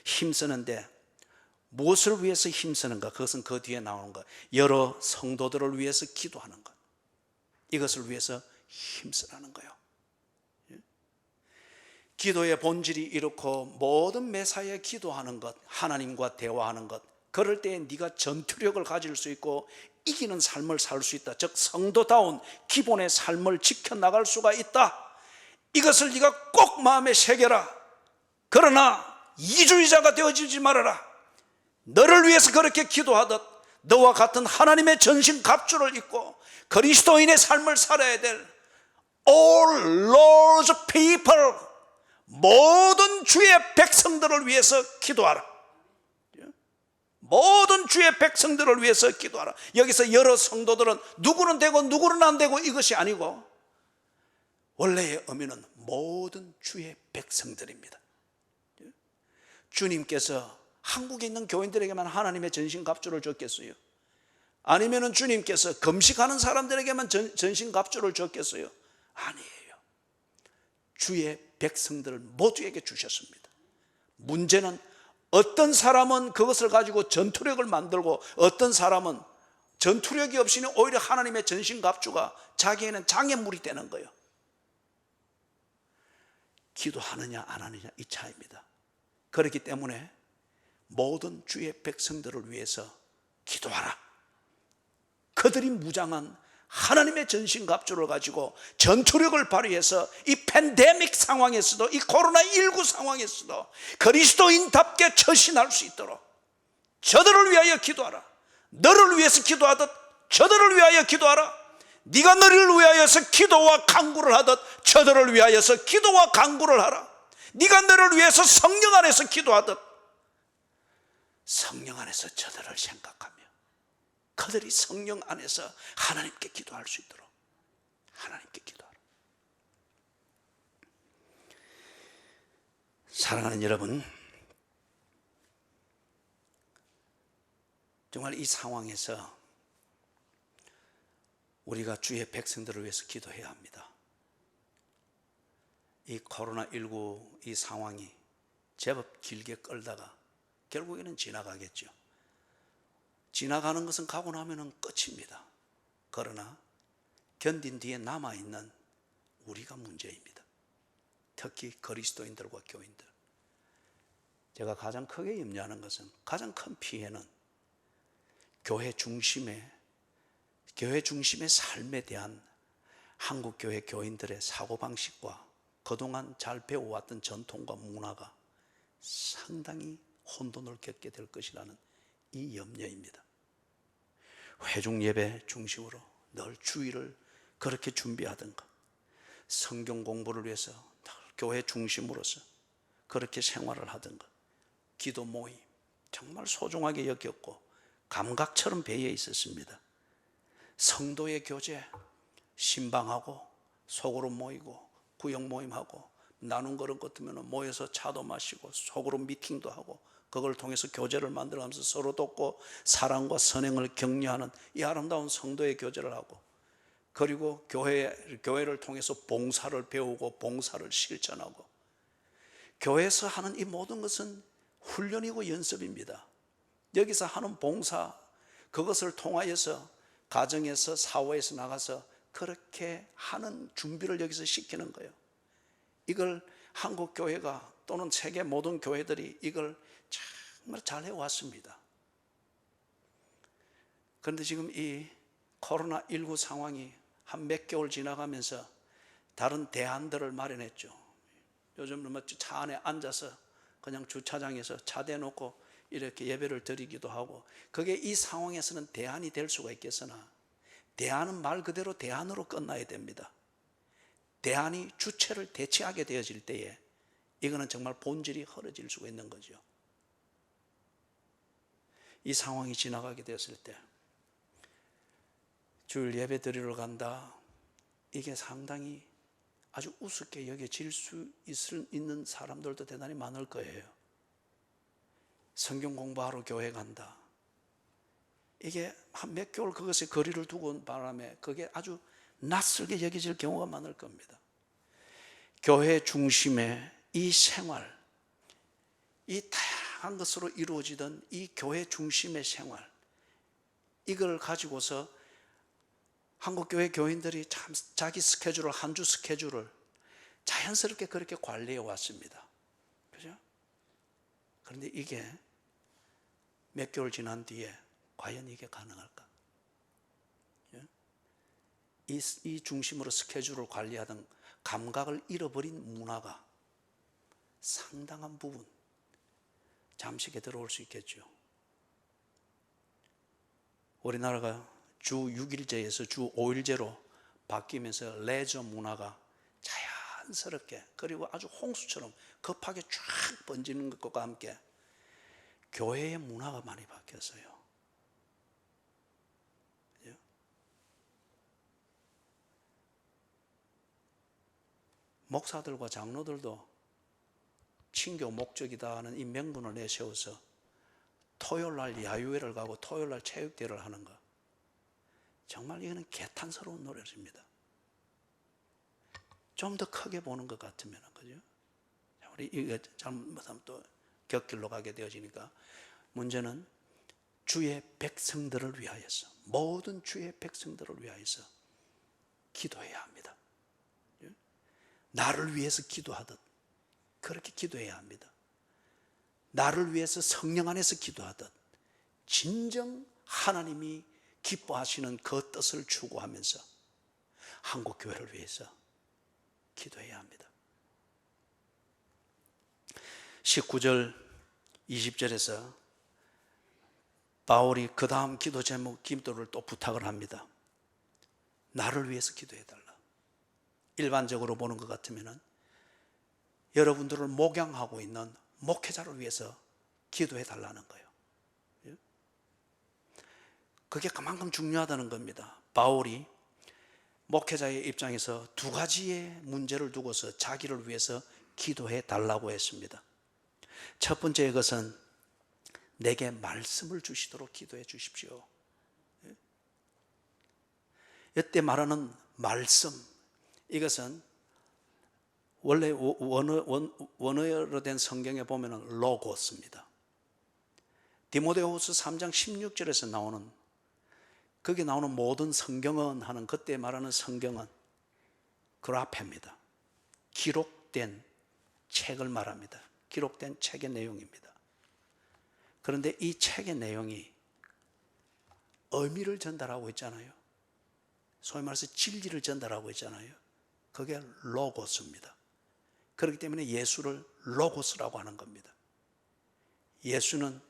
힘쓰는데 무엇을 위해서 힘쓰는가? 그것은 그 뒤에 나오는 것. 여러 성도들을 위해서 기도하는 것, 이것을 위해서 힘쓰라는 거예요. 기도의 본질이 이렇고, 모든 매사에 기도하는 것, 하나님과 대화하는 것, 그럴 때 네가 전투력을 가질 수 있고 이기는 삶을 살 수 있다. 즉 성도다운 기본의 삶을 지켜나갈 수가 있다. 이것을 네가 꼭 마음에 새겨라. 그러나 이주의자가 되어지지 말아라. 너를 위해서 그렇게 기도하듯 너와 같은 하나님의 전신 갑주를 입고 그리스도인의 삶을 살아야 될 All Lord's people, 모든 주의 백성들을 위해서 기도하라. 모든 주의 백성들을 위해서 기도하라. 여기서 여러 성도들은 누구는 되고 누구는 안 되고 이것이 아니고 원래의 의미는 모든 주의 백성들입니다. 주님께서 한국에 있는 교인들에게만 하나님의 전신갑주를 줬겠어요? 아니면 주님께서 금식하는 사람들에게만 전신갑주를 줬겠어요? 아니에요. 주의 백성들 모두에게 주셨습니다. 문제는 어떤 사람은 그것을 가지고 전투력을 만들고 어떤 사람은 전투력이 없이는 오히려 하나님의 전신갑주가 자기에는 장애물이 되는 거예요. 기도하느냐 안 하느냐 이 차이입니다. 그렇기 때문에 모든 주의 백성들을 위해서 기도하라. 그들이 무장한 하나님의 전신갑주를 가지고 전투력을 발휘해서 이 팬데믹 상황에서도, 이 코로나19 상황에서도 그리스도인답게 처신할 수 있도록 저들을 위하여 기도하라. 너를 위해서 기도하듯 저들을 위하여 기도하라. 네가 너를 위하여서 기도와 간구를 하듯 저들을 위하여서 기도와 간구를 하라. 네가 너를 위해서 성령 안에서 기도하듯 성령 안에서 저들을 생각하며 그들이 성령 안에서 하나님께 기도할 수 있도록 하나님께 기도하라. 사랑하는 여러분, 정말 이 상황에서 우리가 주의 백성들을 위해서 기도해야 합니다. 이 코로나19 이 상황이 제법 길게 끌다가 결국에는 지나가겠죠. 지나가는 것은 가고 나면 끝입니다. 그러나 견딘 뒤에 남아있는 우리가 문제입니다. 특히 그리스도인들과 교인들. 제가 가장 크게 염려하는 것은, 가장 큰 피해는 교회 중심의 삶에 대한 한국교회 교인들의 사고방식과 그동안 잘 배워왔던 전통과 문화가 상당히 혼돈을 겪게 될 것이라는 이 염려입니다. 회중 예배 중심으로 늘 주일을 그렇게 준비하던가, 성경 공부를 위해서 늘 교회 중심으로서 그렇게 생활을 하던가, 기도 모임 정말 소중하게 여겼고 감각처럼 배에 있었습니다. 성도의 교제, 신방하고 속으로 모이고 구역 모임하고 나눈 그런 것 같으면 모여서 차도 마시고 속으로 미팅도 하고 그걸 통해서 교제를 만들어가면서 서로 돕고 사랑과 선행을 격려하는 이 아름다운 성도의 교제를 하고, 그리고 교회를 통해서 봉사를 배우고 봉사를 실천하고, 교회에서 하는 이 모든 것은 훈련이고 연습입니다. 여기서 하는 봉사, 그것을 통하여서 가정에서 사회에서 나가서 그렇게 하는 준비를 여기서 시키는 거예요. 이걸 한국 교회가 또는 세계 모든 교회들이 이걸 정말 잘 해왔습니다. 그런데 지금 이 코로나19 상황이 한 몇 개월 지나가면서 다른 대안들을 마련했죠. 요즘은 차 안에 앉아서 그냥 주차장에서 차 대놓고 이렇게 예배를 드리기도 하고, 그게 이 상황에서는 대안이 될 수가 있겠으나 대안은 말 그대로 대안으로 끝나야 됩니다. 대안이 주체를 대체하게 되어질 때에 이거는 정말 본질이 흐려질 수가 있는 거죠. 이 상황이 지나가게 되었을 때 주일 예배 드리러 간다, 이게 상당히 아주 우습게 여겨질 수 있는 사람들도 대단히 많을 거예요. 성경 공부하러 교회 간다, 이게 한 몇 개월 그것에 거리를 두고 온 바람에 그게 아주 낯설게 여겨질 경우가 많을 겁니다. 교회 중심의 이 생활, 이 다양한 것으로 이루어지던 이 교회 중심의 생활, 이걸 가지고서 한국교회 교인들이 참 자기 스케줄을, 한 주 스케줄을 자연스럽게 그렇게 관리해 왔습니다. 그죠? 그런데 이게 몇 개월 지난 뒤에 과연 이게 가능할까? 이 중심으로 스케줄을 관리하던 감각을 잃어버린 문화가 상당한 부분 잠식에 들어올 수 있겠죠. 우리나라가 주 6일제에서 주 5일제로 바뀌면서 레저 문화가 자연스럽게, 그리고 아주 홍수처럼 급하게 쫙 번지는 것과 함께 교회의 문화가 많이 바뀌었어요. 목사들과 장로들도 친교 목적이다 하는 이 명분을 내세워서 토요일날 야유회를 가고 토요일날 체육대회를 하는 것, 정말 이거는 개탄스러운 노릇입니다. 좀 더 크게 보는 것 같으면, 그죠? 우리 이거 잘못하면 또 격길로 가게 되어지니까, 문제는 주의 백성들을 위하여서, 모든 주의 백성들을 위하여서 기도해야 합니다. 나를 위해서 기도하듯 그렇게 기도해야 합니다. 나를 위해서 성령 안에서 기도하듯 진정 하나님이 기뻐하시는 그 뜻을 추구하면서 한국교회를 위해서 기도해야 합니다. 19절 20절에서 바울이 그 다음 기도 제목, 기도를 또 부탁을 합니다. 나를 위해서 기도해달라. 일반적으로 보는 것 같으면 여러분들을 목양하고 있는 목회자를 위해서 기도해달라는 거예요. 그게 그만큼 중요하다는 겁니다. 바울이 목회자의 입장에서 두 가지의 문제를 두고서 자기를 위해서 기도해달라고 했습니다. 첫 번째 것은 내게 말씀을 주시도록 기도해 주십시오. 이때 말하는 말씀, 이것은 원래 원어로 된 성경에 보면 로고스입니다. 디모데후서 3장 16절에서 나오는, 거기 나오는 모든 성경은 하는, 그때 말하는 성경은 그라페입니다. 기록된 책을 말합니다. 기록된 책의 내용입니다. 그런데 이 책의 내용이 의미를 전달하고 있잖아요. 소위 말해서 진리를 전달하고 있잖아요. 그게 로고스입니다. 그렇기 때문에 예수를 로고스라고 하는 겁니다. 예수는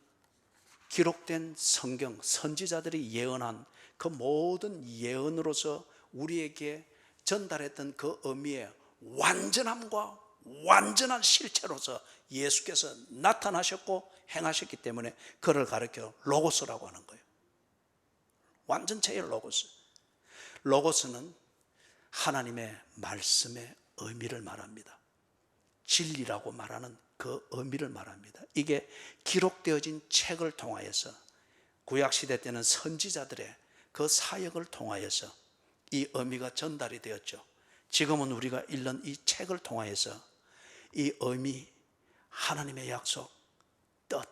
기록된 성경, 선지자들이 예언한 그 모든 예언으로서 우리에게 전달했던 그 의미의 완전함과 완전한 실체로서 예수께서 나타나셨고 행하셨기 때문에 그를 가리켜 로고스라고 하는 거예요. 완전체의 로고스. 로고스는 하나님의 말씀의 의미를 말합니다. 진리라고 말하는 그 의미를 말합니다. 이게 기록되어진 책을 통하여서, 구약시대 때는 선지자들의 그 사역을 통하여서 이 의미가 전달이 되었죠. 지금은 우리가 읽는 이 책을 통하여서 이 의미, 하나님의 약속, 뜻,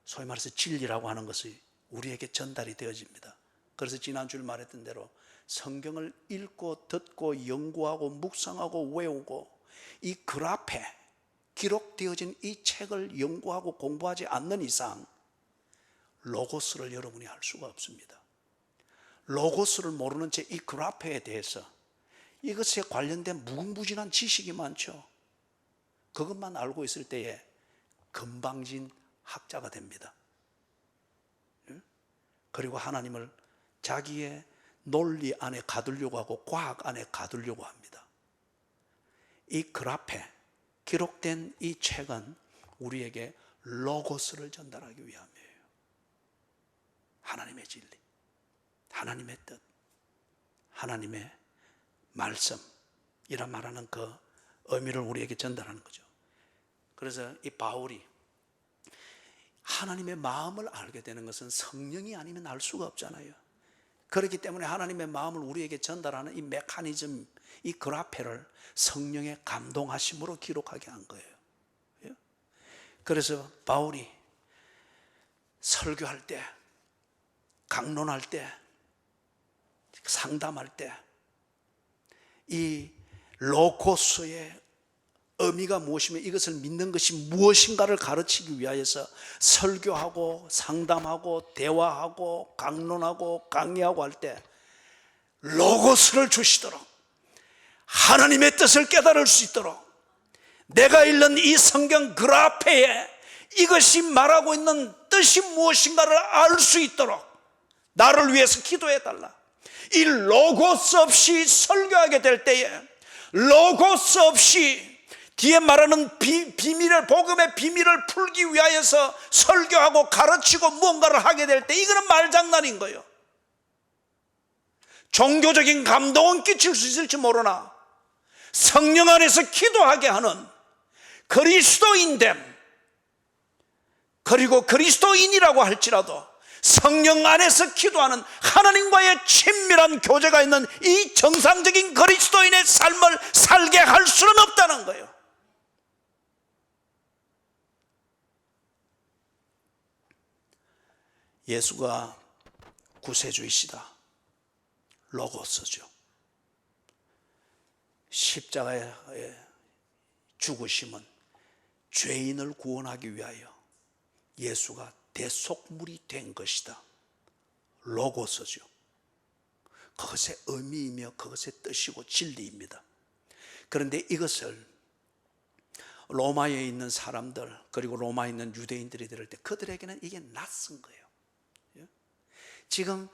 소위 말해서 진리라고 하는 것이 우리에게 전달이 되어집니다. 그래서 지난주에 말했던 대로 성경을 읽고 듣고 연구하고 묵상하고 외우고 이 글 앞에 기록되어진 이 책을 연구하고 공부하지 않는 이상 로고스를 여러분이 알 수가 없습니다. 로고스를 모르는 채 이 글 앞에 대해서 이것에 관련된 무궁무진한 지식이 많죠. 그것만 알고 있을 때에 건방진 학자가 됩니다. 그리고 하나님을 자기의 논리 안에 가두려고 하고 과학 안에 가두려고 합니다. 이 글 앞에 기록된 이 책은 우리에게 로고스를 전달하기 위함이에요. 하나님의 진리, 하나님의 뜻, 하나님의 말씀, 이란 말하는 그 의미를 우리에게 전달하는 거죠. 그래서 이 바울이 하나님의 마음을 알게 되는 것은 성령이 아니면 알 수가 없잖아요. 그렇기 때문에 하나님의 마음을 우리에게 전달하는 이 메커니즘, 이 그라페를 성령의 감동하심으로 기록하게 한 거예요. 그래서 바울이 설교할 때, 강론할 때, 상담할 때 이 로고스의 의미가 무엇이며 이것을 믿는 것이 무엇인가를 가르치기 위하여서 설교하고 상담하고 대화하고 강론하고 강의하고 할 때 로고스를 주시도록, 하나님의 뜻을 깨달을 수 있도록, 내가 읽는 이 성경 글 앞에 이것이 말하고 있는 뜻이 무엇인가를 알 수 있도록 나를 위해서 기도해 달라. 이 로고스 없이 설교하게 될 때에, 로고스 없이 뒤에 말하는 비밀을, 복음의 비밀을 풀기 위하여서 설교하고 가르치고 무언가를 하게 될 때, 이거는 말장난인 거예요. 종교적인 감동은 끼칠 수 있을지 모르나 성령 안에서 기도하게 하는 그리스도인됨, 그리고 그리스도인이라고 할지라도 성령 안에서 기도하는 하나님과의 친밀한 교제가 있는 이 정상적인 그리스도인의 삶을 살게 할 수는 없다는 거예요. 예수가 구세주이시다, 로고스죠. 십자가의 죽으심은 죄인을 구원하기 위하여 예수가 대속물이 된 것이다, 로고스죠. 그것의 의미이며 그것의 뜻이고 진리입니다. 그런데 이것을 로마에 있는 사람들, 그리고 로마에 있는 유대인들이 들을 때 그들에게는 이게 낯선 거예요. 지금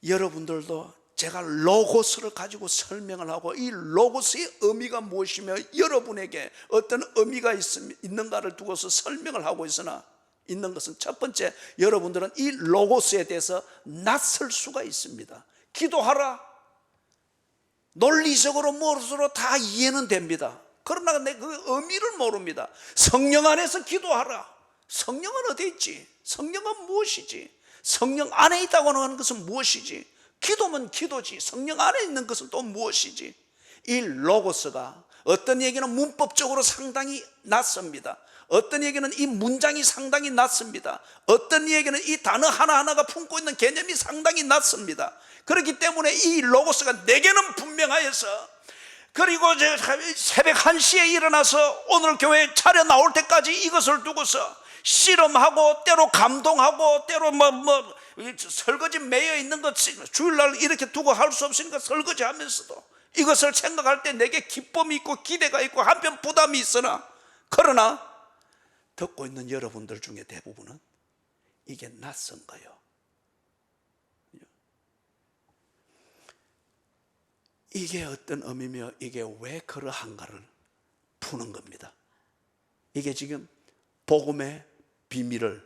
여러분들도 제가 로고스를 가지고 설명을 하고 이 로고스의 의미가 무엇이며 여러분에게 어떤 의미가 있는가를 두고서 설명을 하고 있는 것은, 첫 번째, 여러분들은 이 로고스에 대해서 낯설 수가 있습니다. 기도하라, 논리적으로 무엇으로 다 이해는 됩니다. 그러나 그 의미를 모릅니다. 성령 안에서 기도하라. 성령은 어디 있지? 성령은 무엇이지? 성령 안에 있다고 하는 것은 무엇이지? 기도면 기도지, 성령 안에 있는 것은 또 무엇이지? 이 로고스가 어떤 얘기는 문법적으로 상당히 낯섭니다. 어떤 얘기는 이 문장이 상당히 낯섭니다. 어떤 얘기는 이 단어 하나하나가 품고 있는 개념이 상당히 낯섭니다. 그렇기 때문에 이 로고스가 내게는 분명하여서, 그리고 제가 새벽 1시에 일어나서 오늘 교회 차려 나올 때까지 이것을 두고서 씨름하고, 때로 감동하고, 때로 설거지 매여 있는 것, 주일날 이렇게 두고 할 수 없으니까 설거지 하면서도 이것을 생각할 때 내게 기쁨이 있고 기대가 있고 한편 부담이 있으나, 그러나 듣고 있는 여러분들 중에 대부분은 이게 낯선 거예요. 이게 어떤 의미며 이게 왜 그러한가를 푸는 겁니다. 이게 지금 복음의 비밀을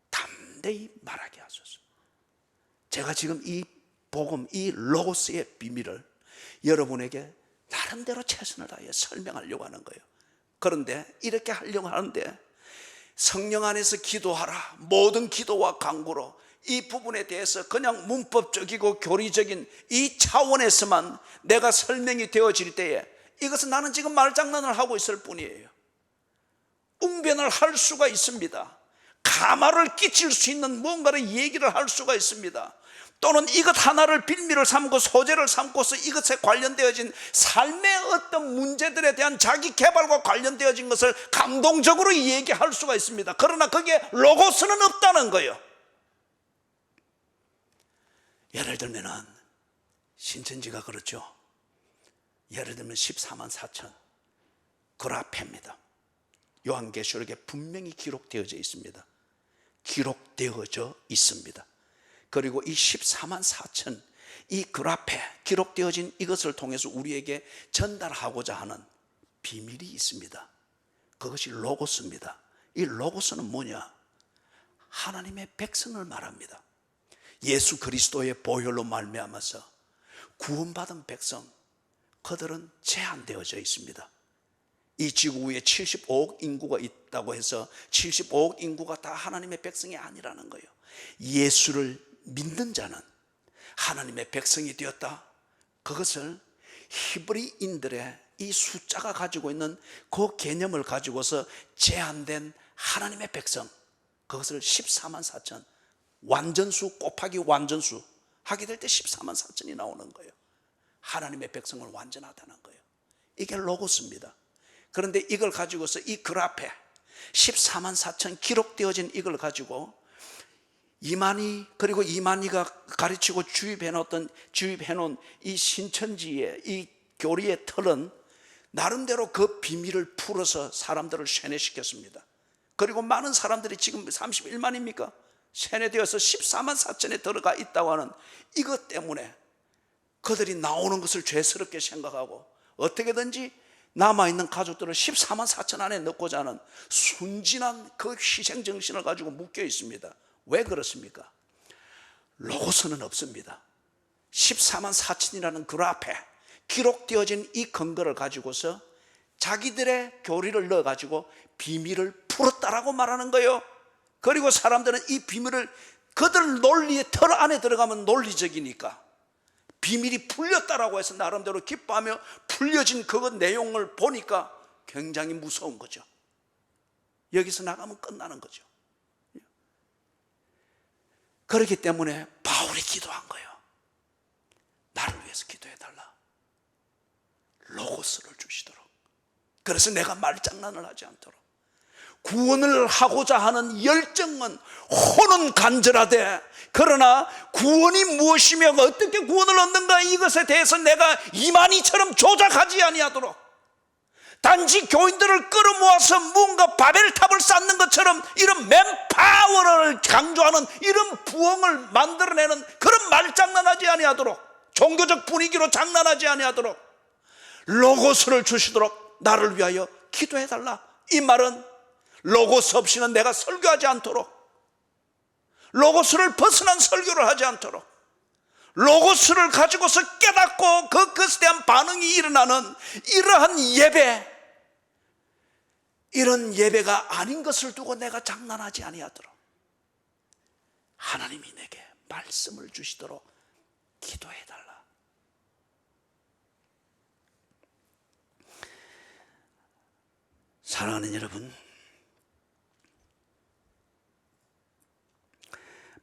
담대히 말하게 하소서. 제가 지금 이 복음, 이 로고스의 비밀을 여러분에게 나름대로 최선을 다해 설명하려고 하는 거예요. 그런데 이렇게 하려고 하는데, 성령 안에서 기도하라, 모든 기도와 간구로, 이 부분에 대해서 그냥 문법적이고 교리적인 이 차원에서만 내가 설명이 되어질 때에, 이것은 나는 지금 말장난을 하고 있을 뿐이에요. 웅변을 할 수가 있습니다. 가마를 끼칠 수 있는 무언가를 얘기를 할 수가 있습니다. 또는 이것 하나를 빌미를 삼고 소재를 삼고서 이것에 관련되어진 삶의 어떤 문제들에 대한 자기 개발과 관련되어진 것을 감동적으로 얘기할 수가 있습니다. 그러나 거기에 로고스는 없다는 거예요. 예를 들면은 신천지가 그렇죠. 예를 들면 14만 4천 그라페입니다. 요한계시록에 분명히 기록되어져 있습니다. 기록되어져 있습니다. 그리고 이 14만 4천 이 그라페 기록되어진 이것을 통해서 우리에게 전달하고자 하는 비밀이 있습니다. 그것이 로고스입니다. 이 로고스는 뭐냐? 하나님의 백성을 말합니다. 예수 그리스도의 보혈로 말미암아서 구원받은 백성, 그들은 제한되어져 있습니다. 이 지구 위에 75억 인구가 있다고 해서 75억 인구가 다 하나님의 백성이 아니라는 거예요. 예수를 믿는 자는 하나님의 백성이 되었다. 그것을 히브리인들의 이 숫자가 가지고 있는 그 개념을 가지고서 제한된 하나님의 백성, 그것을 14만 4천 완전수 곱하기 완전수 하게 될 때 14만 4천이 나오는 거예요. 하나님의 백성을 완전하다는 거예요. 이게 로고스입니다. 그런데 이걸 가지고서 이 글 앞에 14만 4천 기록되어진 이걸 가지고 이만희, 그리고 이만희가 가르치고 주입해놓은 이 신천지의 이 교리의 틀은 나름대로 그 비밀을 풀어서 사람들을 세뇌시켰습니다. 그리고 많은 사람들이 지금 31만입니까? 세뇌되어서 14만 4천에 들어가 있다고 하는 이것 때문에 그들이 나오는 것을 죄스럽게 생각하고 어떻게든지 남아있는 가족들을 14만 4천 안에 넣고자 하는 순진한 그 희생정신을 가지고 묶여 있습니다. 왜 그렇습니까? 로고스는 없습니다. 14만 4천이라는 글 앞에 기록되어진 이 근거를 가지고서 자기들의 교리를 넣어가지고 비밀을 풀었다라고 말하는 거예요. 그리고 사람들은 이 비밀을 그들 논리의 틀 안에 들어가면 논리적이니까 비밀이 풀렸다라고 해서 나름대로 기뻐하며 풀려진 그 내용을 보니까 굉장히 무서운 거죠. 여기서 나가면 끝나는 거죠. 그렇기 때문에 바울이 기도한 거예요. 나를 위해서 기도해달라. 로고스를 주시도록. 그래서 내가 말장난을 하지 않도록. 구원을 하고자 하는 열정은 혼은 간절하되 그러나 구원이 무엇이며 어떻게 구원을 얻는가 이것에 대해서 내가 이만희처럼 조작하지 아니하도록 단지 교인들을 끌어모아서 뭔가 바벨탑을 쌓는 것처럼 이런 맨파워를 강조하는 이런 부흥을 만들어내는 그런 말장난하지 아니하도록 종교적 분위기로 장난하지 아니하도록 로고스를 주시도록 나를 위하여 기도해달라. 이 말은 로고스 없이는 내가 설교하지 않도록, 로고스를 벗어난 설교를 하지 않도록, 로고스를 가지고서 깨닫고 그것에 대한 반응이 일어나는 이러한 예배, 이런 예배가 아닌 것을 두고 내가 장난하지 아니하도록 하나님이 내게 말씀을 주시도록 기도해달라. 사랑하는 여러분,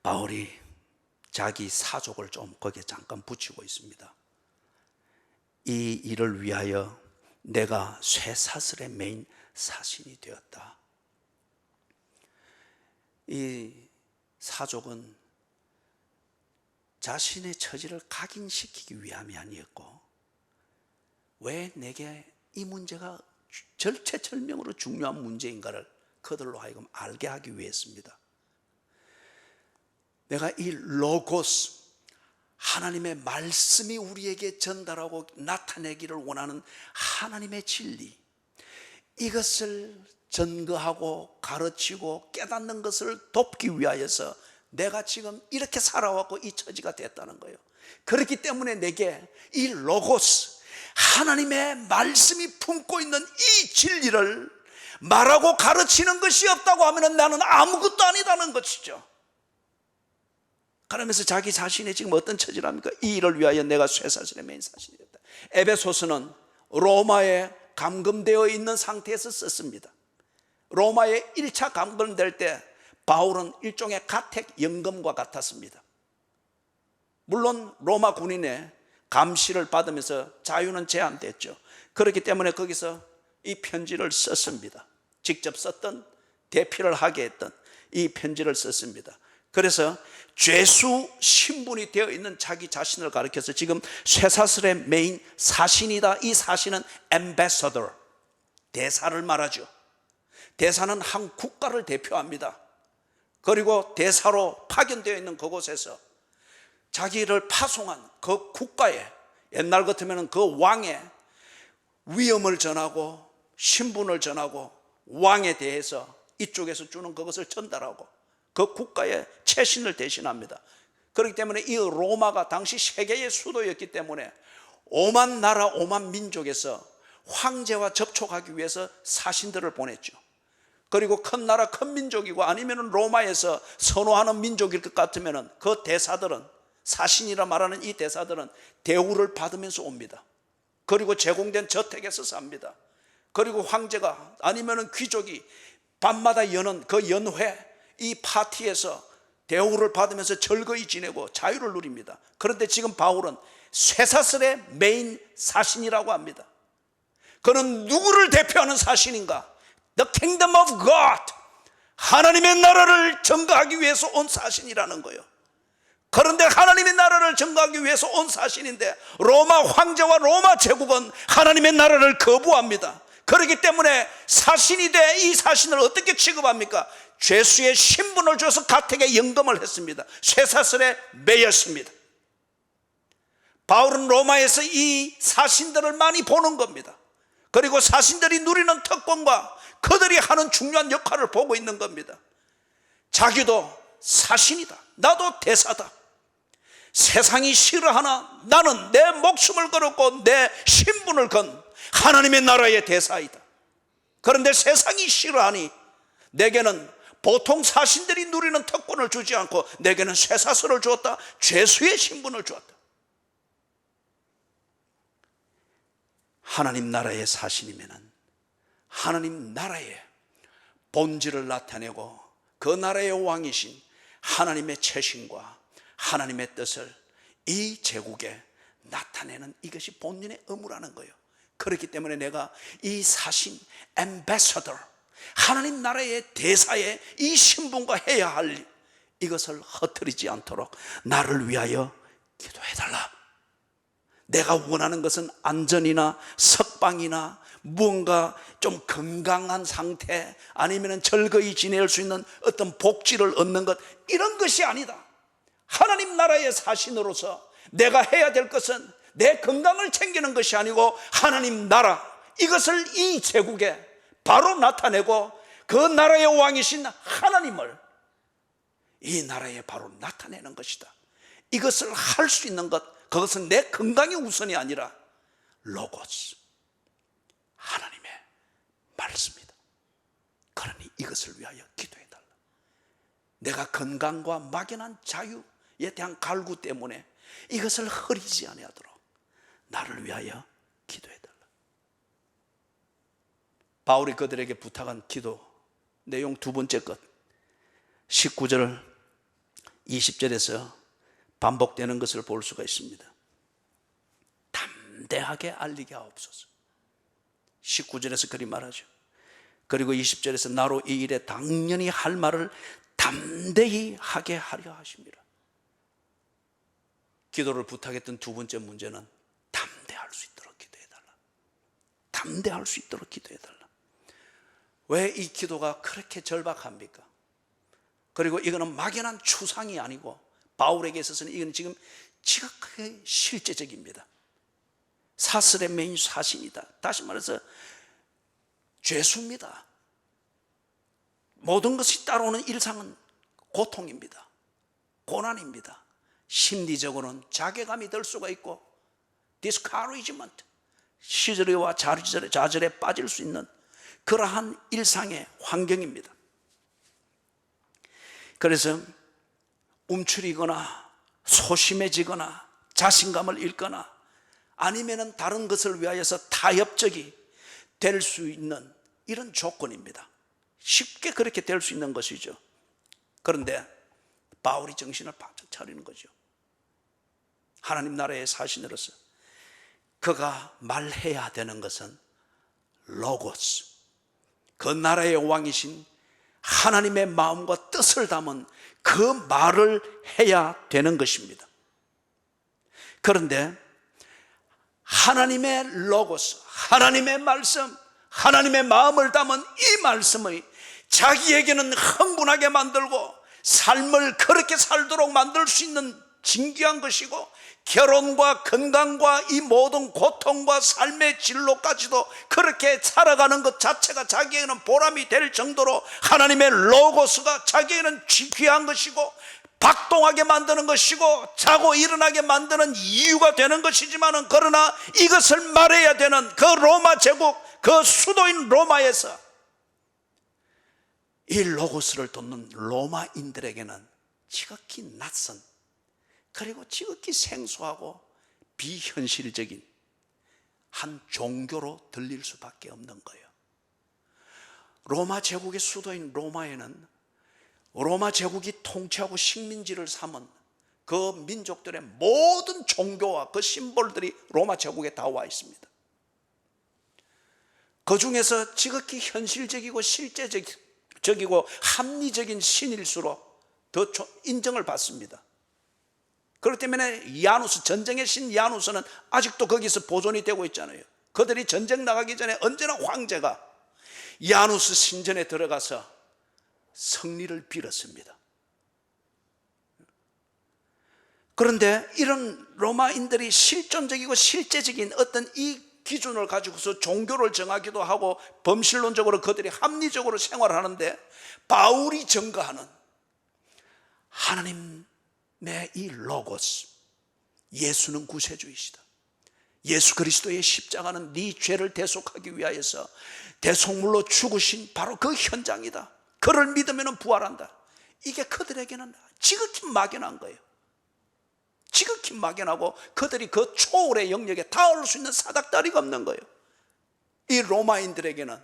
바울이 자기 사족을 좀 거기에 잠깐 붙이고 있습니다. 이 일을 위하여 내가 쇠사슬에 매인 사신이 되었다. 이 사족은 자신의 처지를 각인시키기 위함이 아니었고 왜 내게 이 문제가 절체절명으로 중요한 문제인가를 그들로 하여금 알게 하기 위해서입니다. 내가 이 로고스, 하나님의 말씀이 우리에게 전달하고 나타내기를 원하는 하나님의 진리, 이것을 전거하고 가르치고 깨닫는 것을 돕기 위하여서 내가 지금 이렇게 살아왔고 이 처지가 됐다는 거예요. 그렇기 때문에 내게 이 로고스, 하나님의 말씀이 품고 있는 이 진리를 말하고 가르치는 것이 없다고 하면 나는 아무것도 아니다는 것이죠. 그러면서 자기 자신이 지금 어떤 처지랍니까? 이 일을 위하여 내가 쇠사슬에 매인 사신이 됐다. 에베소서는 로마에 감금되어 있는 상태에서 썼습니다. 로마에 1차 감금될 때 바울은 일종의 가택 연금과 같았습니다. 물론 로마 군인의 감시를 받으면서 자유는 제한됐죠. 그렇기 때문에 거기서 이 편지를 썼습니다. 직접 썼던, 대피를 하게 했던 이 편지를 썼습니다. 그래서 죄수 신분이 되어 있는 자기 자신을 가리켜서 지금 쇠사슬에 매인 사신이다. 이 사신은 ambassador, 대사를 말하죠. 대사는 한 국가를 대표합니다. 그리고 대사로 파견되어 있는 그곳에서 자기를 파송한 그 국가에 옛날 같으면 그 왕의 위엄을 전하고 신분을 전하고 왕에 대해서 이쪽에서 주는 그것을 전달하고 그 국가의 채신을 대신합니다. 그렇기 때문에 이 로마가 당시 세계의 수도였기 때문에 오만 나라 오만 민족에서 황제와 접촉하기 위해서 사신들을 보냈죠. 그리고 큰 나라 큰 민족이고 아니면 로마에서 선호하는 민족일 것 같으면 그 대사들은, 사신이라 말하는 이 대사들은 대우를 받으면서 옵니다. 그리고 제공된 저택에서 삽니다. 그리고 황제가 아니면 귀족이 밤마다 여는 그 연회, 이 파티에서 대우를 받으면서 즐거이 지내고 자유를 누립니다. 그런데 지금 바울은 쇠사슬의 메인 사신이라고 합니다. 그는 누구를 대표하는 사신인가? The kingdom of God, 하나님의 나라를 증거하기 위해서 온 사신이라는 거예요. 그런데 하나님의 나라를 증거하기 위해서 온 사신인데 로마 황제와 로마 제국은 하나님의 나라를 거부합니다. 그렇기 때문에 사신이 돼 이 사신을 어떻게 취급합니까? 죄수의 신분을 줘서 가택에 연금을 했습니다. 쇠사슬에 매였습니다. 바울은 로마에서 이 사신들을 많이 보는 겁니다. 그리고 사신들이 누리는 특권과 그들이 하는 중요한 역할을 보고 있는 겁니다. 자기도 사신이다, 나도 대사다, 세상이 싫어하나 나는 내 목숨을 걸었고 내 신분을 건 하나님의 나라의 대사이다. 그런데 세상이 싫어하니 내게는 보통 사신들이 누리는 특권을 주지 않고 내게는 쇠사슬을 주었다, 죄수의 신분을 주었다. 하나님 나라의 사신이면은 하나님 나라의 본질을 나타내고 그 나라의 왕이신 하나님의 체신과 하나님의 뜻을 이 제국에 나타내는 이것이 본인의 의무라는 거예요. 그렇기 때문에 내가 이 사신 앰베서더, 하나님 나라의 대사의 이 신분과 해야 할 일, 이것을 허트리지 않도록 나를 위하여 기도해달라. 내가 원하는 것은 안전이나 석방이나 무언가 좀 건강한 상태, 아니면 즐거이 지낼 수 있는 어떤 복지를 얻는 것, 이런 것이 아니다. 하나님 나라의 사신으로서 내가 해야 될 것은 내 건강을 챙기는 것이 아니고 하나님 나라, 이것을 이 제국에 바로 나타내고 그 나라의 왕이신 하나님을 이 나라에 바로 나타내는 것이다. 이것을 할 수 있는 것, 그것은 내 건강이 우선이 아니라 로고스, 하나님의 말씀이다. 그러니 이것을 위하여 기도해달라. 내가 건강과 막연한 자유에 대한 갈구 때문에 이것을 흐리지 아니하도록 나를 위하여 기도해달라. 바울이 그들에게 부탁한 기도 내용 두 번째 것, 19절 20절에서 반복되는 것을 볼 수가 있습니다. 담대하게 알리게 하옵소서. 19절에서 그리 말하죠. 그리고 20절에서 나로 이 일에 당연히 할 말을 담대히 하게 하려 하십니다. 기도를 부탁했던 두 번째 문제는 담대할 수 있도록 기도해달라. 담대할 수 있도록 기도해달라. 왜 이 기도가 그렇게 절박합니까? 그리고 이거는 막연한 추상이 아니고 바울에게 있어서는 이건 지금 지극하게 실제적입니다. 사슬의 메인 사신이다. 다시 말해서 죄수입니다. 모든 것이 따라오는 일상은 고통입니다. 고난입니다. 심리적으로는 자괴감이 들 수가 있고 discouragement, 시절과 좌절에 빠질 수 있는 그러한 일상의 환경입니다. 그래서 움츠리거나 소심해지거나 자신감을 잃거나 아니면 다른 것을 위하여서 타협적이 될 수 있는 이런 조건입니다. 쉽게 그렇게 될 수 있는 것이죠. 그런데 바울이 정신을 바짝 차리는 거죠. 하나님 나라의 사신으로서 그가 말해야 되는 것은 로고스, 그 나라의 왕이신 하나님의 마음과 뜻을 담은 그 말을 해야 되는 것입니다. 그런데 하나님의 로고스, 하나님의 말씀, 하나님의 마음을 담은 이 말씀이 자기에게는 흥분하게 만들고 삶을 그렇게 살도록 만들 수 있는 진귀한 것이고, 결혼과 건강과 이 모든 고통과 삶의 진로까지도 그렇게 살아가는 것 자체가 자기에게는 보람이 될 정도로 하나님의 로고스가 자기에게는 귀한 것이고 박동하게 만드는 것이고 자고 일어나게 만드는 이유가 되는 것이지만, 그러나 이것을 말해야 되는 그 로마 제국, 그 수도인 로마에서 이 로고스를 돕는 로마인들에게는 지극히 낯선, 그리고 지극히 생소하고 비현실적인 한 종교로 들릴 수밖에 없는 거예요. 로마 제국의 수도인 로마에는 로마 제국이 통치하고 식민지를 삼은 그 민족들의 모든 종교와 그 심볼들이 로마 제국에 다 와 있습니다. 그 중에서 지극히 현실적이고 실제적이고 합리적인 신일수록 더 인정을 받습니다. 그렇기 때문에 야누스, 전쟁의 신 야누스는 아직도 거기서 보존이 되고 있잖아요. 그들이 전쟁 나가기 전에 언제나 황제가 야누스 신전에 들어가서 승리를 빌었습니다. 그런데 이런 로마인들이 실존적이고 실제적인 어떤 이 기준을 가지고서 종교를 정하기도 하고 범실론적으로 그들이 합리적으로 생활하는데, 바울이 증거하는 하나님의 이 로고스, 예수는 구세주이시다, 예수 그리스도의 십자가는 네 죄를 대속하기 위하여서 대속물로 죽으신 바로 그 현장이다, 그를 믿으면 부활한다, 이게 그들에게는 지극히 막연한 거예요. 지극히 막연하고 그들이 그 초월의 영역에 닿을 수 있는 사닥다리가 없는 거예요. 이 로마인들에게는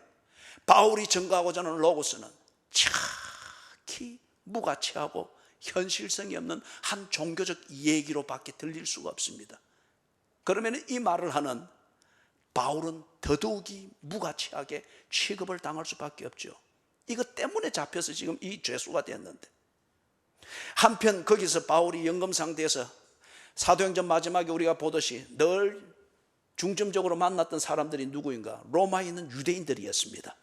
바울이 증거하고자 하는 로고스는 지극히 무가치하고 현실성이 없는 한 종교적 얘기로밖에 들릴 수가 없습니다. 그러면 이 말을 하는 바울은 더더욱이 무가치하게 취급을 당할 수밖에 없죠. 이것 때문에 잡혀서 지금 이 죄수가 됐는데, 한편 거기서 바울이 연금상대에서 사도행전 마지막에 우리가 보듯이 늘 중점적으로 만났던 사람들이 누구인가? 로마에 있는 유대인들이었습니다.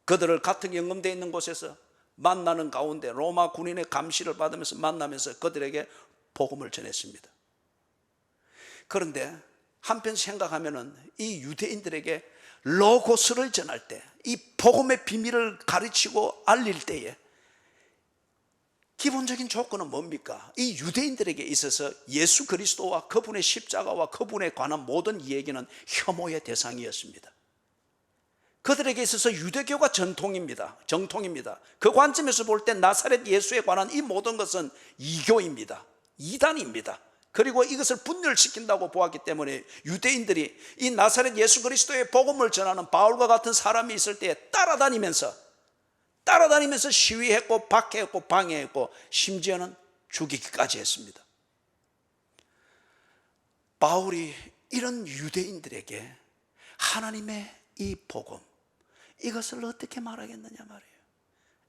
그들을 같은 연금되어 있는 곳에서 만나는 가운데 로마 군인의 감시를 받으면서 만나면서 그들에게 복음을 전했습니다. 그런데 한편 생각하면은 이 유대인들에게 로고스를 전할 때, 이 복음의 비밀을 가르치고 알릴 때에 기본적인 조건은 뭡니까? 이 유대인들에게 있어서 예수 그리스도와 그분의 십자가와 그분에 관한 모든 이야기는 혐오의 대상이었습니다. 그들에게 있어서 유대교가 정통입니다. 그 관점에서 볼 때 나사렛 예수에 관한 이 모든 것은 이교입니다. 이단입니다. 그리고 이것을 분열시킨다고 보았기 때문에 유대인들이 이 나사렛 예수 그리스도의 복음을 전하는 바울과 같은 사람이 있을 때 따라다니면서 시위했고 박해했고 방해했고 심지어는 죽이기까지 했습니다. 바울이 이런 유대인들에게 하나님의 이 복음, 이것을 어떻게 말하겠느냐 말이에요.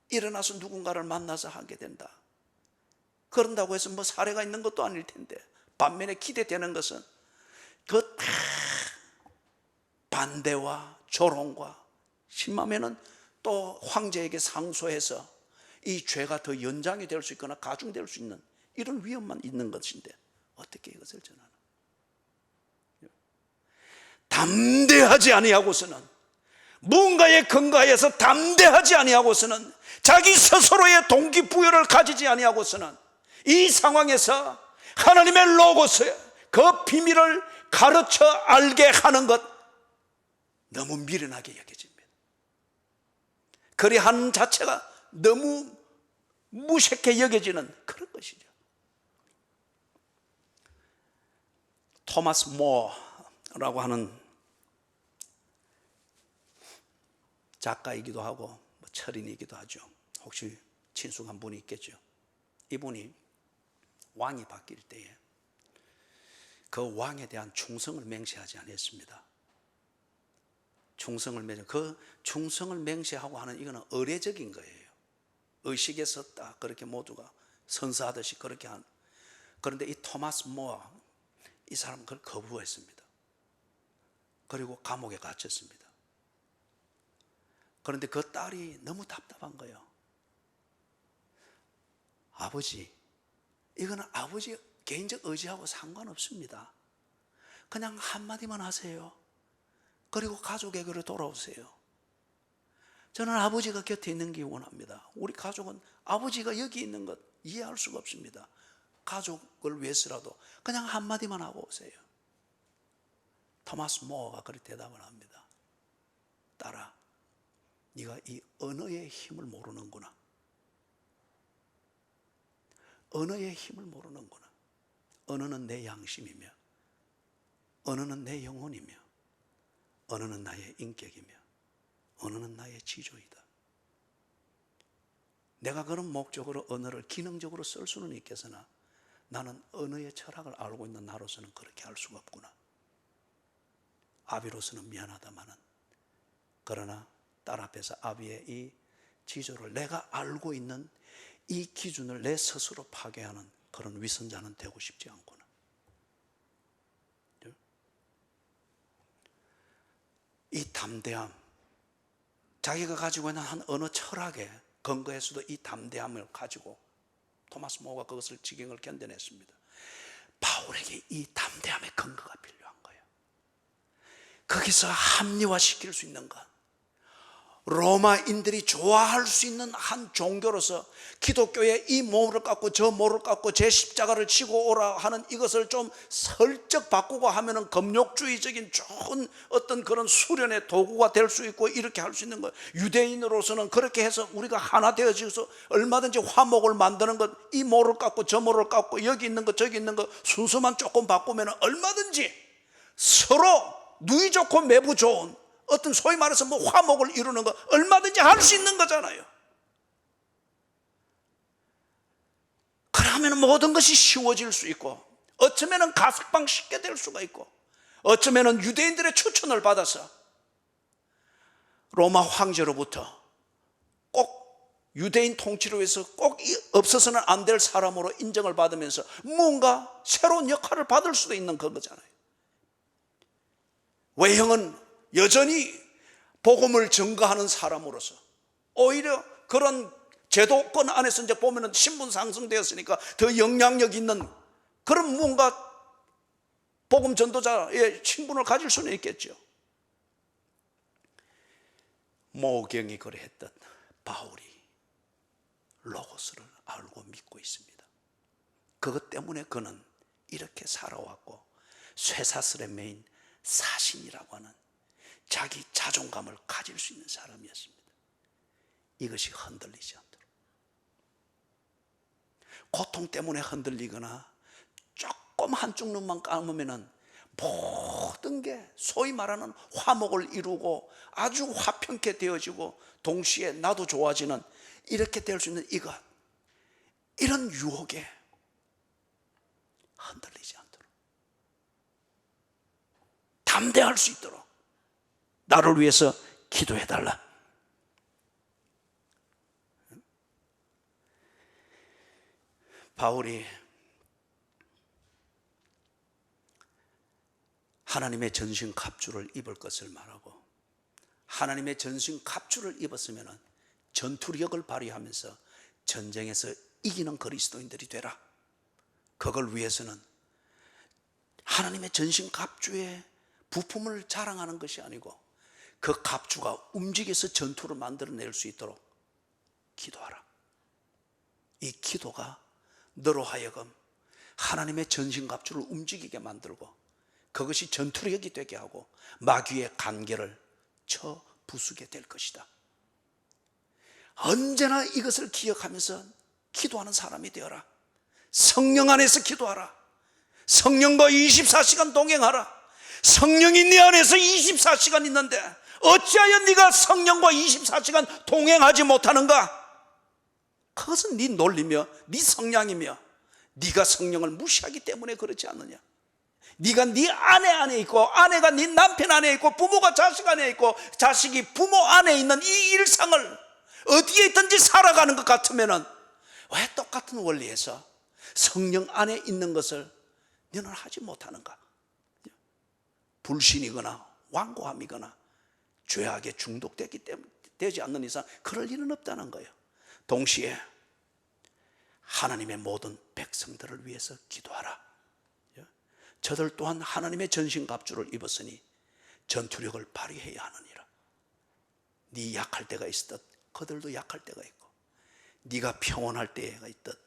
일어나서 누군가를 만나서 하게 된다. 그런다고 해서 뭐 사례가 있는 것도 아닐 텐데, 반면에 기대되는 것은 그 반대와 조롱과 심하면은 또 황제에게 상소해서 이 죄가 더 연장이 될 수 있거나 가중될 수 있는 이런 위험만 있는 것인데 어떻게 이것을 전하나? 담대하지 아니하고서는, 무언가에 근거해서 담대하지 아니하고서는, 자기 스스로의 동기부여를 가지지 아니하고서는 이 상황에서 하나님의 로고스의 그 비밀을 가르쳐 알게 하는 것, 너무 미련하게 여겨집니다. 그리하는 자체가 너무 무색해 여겨지는 그런 것이죠. 토마스 모어라고 하는 작가이기도 하고 철인이기도 하죠. 혹시 친숙한 분이 있겠죠. 이분이 왕이 바뀔 때에 그 왕에 대한 충성을 맹세하지 않았습니다. 그 충성을 맹세하고 하는 이거는 의례적인 거예요. 의식에 섰다, 그렇게 모두가 선사하듯이 그렇게 하는. 그런데 이 토마스 모어, 이 사람은 그걸 거부했습니다. 그리고 감옥에 갇혔습니다. 그런데 그 딸이 너무 답답한 거예요. 아버지, 이거는 아버지 개인적 의지하고 상관없습니다. 그냥 한마디만 하세요. 그리고 가족에게로 돌아오세요. 저는 아버지가 곁에 있는 게 원합니다. 우리 가족은 아버지가 여기 있는 것 이해할 수가 없습니다. 가족을 위해서라도 그냥 한마디만 하고 오세요. 토마스 모어가 그렇게 대답을 합니다. 딸아, 네가 이 언어의 힘을 모르는구나. 언어의 힘을 모르는구나. 언어는 내 양심이며, 언어는 내 영혼이며, 언어는 나의 인격이며, 언어는 나의 지조이다. 내가 그런 목적으로 언어를 기능적으로 쓸 수는 있겠으나 나는 언어의 철학을 알고 있는 나로서는 그렇게 할 수가 없구나. 아비로서는 미안하다마는, 그러나 딸 앞에서 아비의 이 지조를, 내가 알고 있는 이 기준을 내 스스로 파괴하는 그런 위선자는 되고 싶지 않구나. 이 담대함, 자기가 가지고 있는 한 언어 철학에 근거해서도 이 담대함을 가지고 토마스 모가 그것을 지경을 견뎌냈습니다. 바울에게 이 담대함의 근거가 필요한 거예요. 거기서 합리화시킬 수 있는 것, 로마인들이 좋아할 수 있는 한 종교로서 기독교의 이 모를 깎고 저 모를 깎고 제 십자가를 지고 오라 하는 이것을 좀 슬쩍 바꾸고 하면은 금욕주의적인 좋은 어떤 그런 수련의 도구가 될 수 있고 이렇게 할 수 있는 것. 유대인으로서는 그렇게 해서 우리가 하나 되어져서 얼마든지 화목을 만드는 것, 이 모를 깎고 저 모를 깎고 여기 있는 것 저기 있는 것 순서만 조금 바꾸면 얼마든지 서로 누이 좋고 매부 좋은 어떤 소위 말해서 뭐 화목을 이루는 거 얼마든지 할 수 있는 거잖아요. 그러면 모든 것이 쉬워질 수 있고, 어쩌면 가석방 쉽게 될 수가 있고, 어쩌면 유대인들의 추천을 받아서 로마 황제로부터 꼭 유대인 통치를 위해서 꼭 없어서는 안 될 사람으로 인정을 받으면서 뭔가 새로운 역할을 받을 수도 있는 거잖아요. 외형은 여전히 복음을 증거하는 사람으로서 오히려 그런 제도권 안에서 이제 보면은 신분 상승되었으니까 더 영향력 있는 그런 뭔가 복음 전도자의 신분을 가질 수는 있겠죠. 모경이 그래했던 바울이 로고스를 알고 믿고 있습니다. 그것 때문에 그는 이렇게 살아왔고 쇠사슬에 매인 사신이라고 하는 자기 자존감을 가질 수 있는 사람이었습니다. 이것이 흔들리지 않도록. 고통 때문에 흔들리거나 조금 한쪽 눈만 감으면 모든 게 소위 말하는 화목을 이루고 아주 화평케 되어지고 동시에 나도 좋아지는 이렇게 될 수 있는 이것, 이런 유혹에 흔들리지 않도록 담대할 수 있도록 나를 위해서 기도해달라. 바울이 하나님의 전신 갑주를 입을 것을 말하고, 하나님의 전신 갑주를 입었으면 전투력을 발휘하면서 전쟁에서 이기는 그리스도인들이 되라. 그걸 위해서는 하나님의 전신 갑주의 부품을 자랑하는 것이 아니고 그 갑주가 움직여서 전투를 만들어낼 수 있도록 기도하라. 이 기도가 너로 하여금 하나님의 전신 갑주를 움직이게 만들고 그것이 전투력이 되게 하고 마귀의 간계를 쳐 부수게 될 것이다. 언제나 이것을 기억하면서 기도하는 사람이 되어라. 성령 안에서 기도하라. 성령과 24시간 동행하라. 성령이 네 안에서 24시간 있는데 어찌하여 네가 성령과 24시간 동행하지 못하는가? 그것은 네 논리며 네 성향이며 네가 성령을 무시하기 때문에 그렇지 않느냐? 네가 네 아내 안에 있고 아내가 네 남편 안에 있고 부모가 자식 안에 있고 자식이 부모 안에 있는 이 일상을 어디에 있든지 살아가는 것 같으면 왜 똑같은 원리에서 성령 안에 있는 것을 너는 하지 못하는가? 불신이거나 완고함이거나 죄악에 중독되지 않는 이상 그럴 일은 없다는 거예요. 동시에 하나님의 모든 백성들을 위해서 기도하라. 저들 또한 하나님의 전신갑주를 입었으니 전투력을 발휘해야 하느니라. 네 약할 때가 있듯 그들도 약할 때가 있고, 네가 평온할 때가 있듯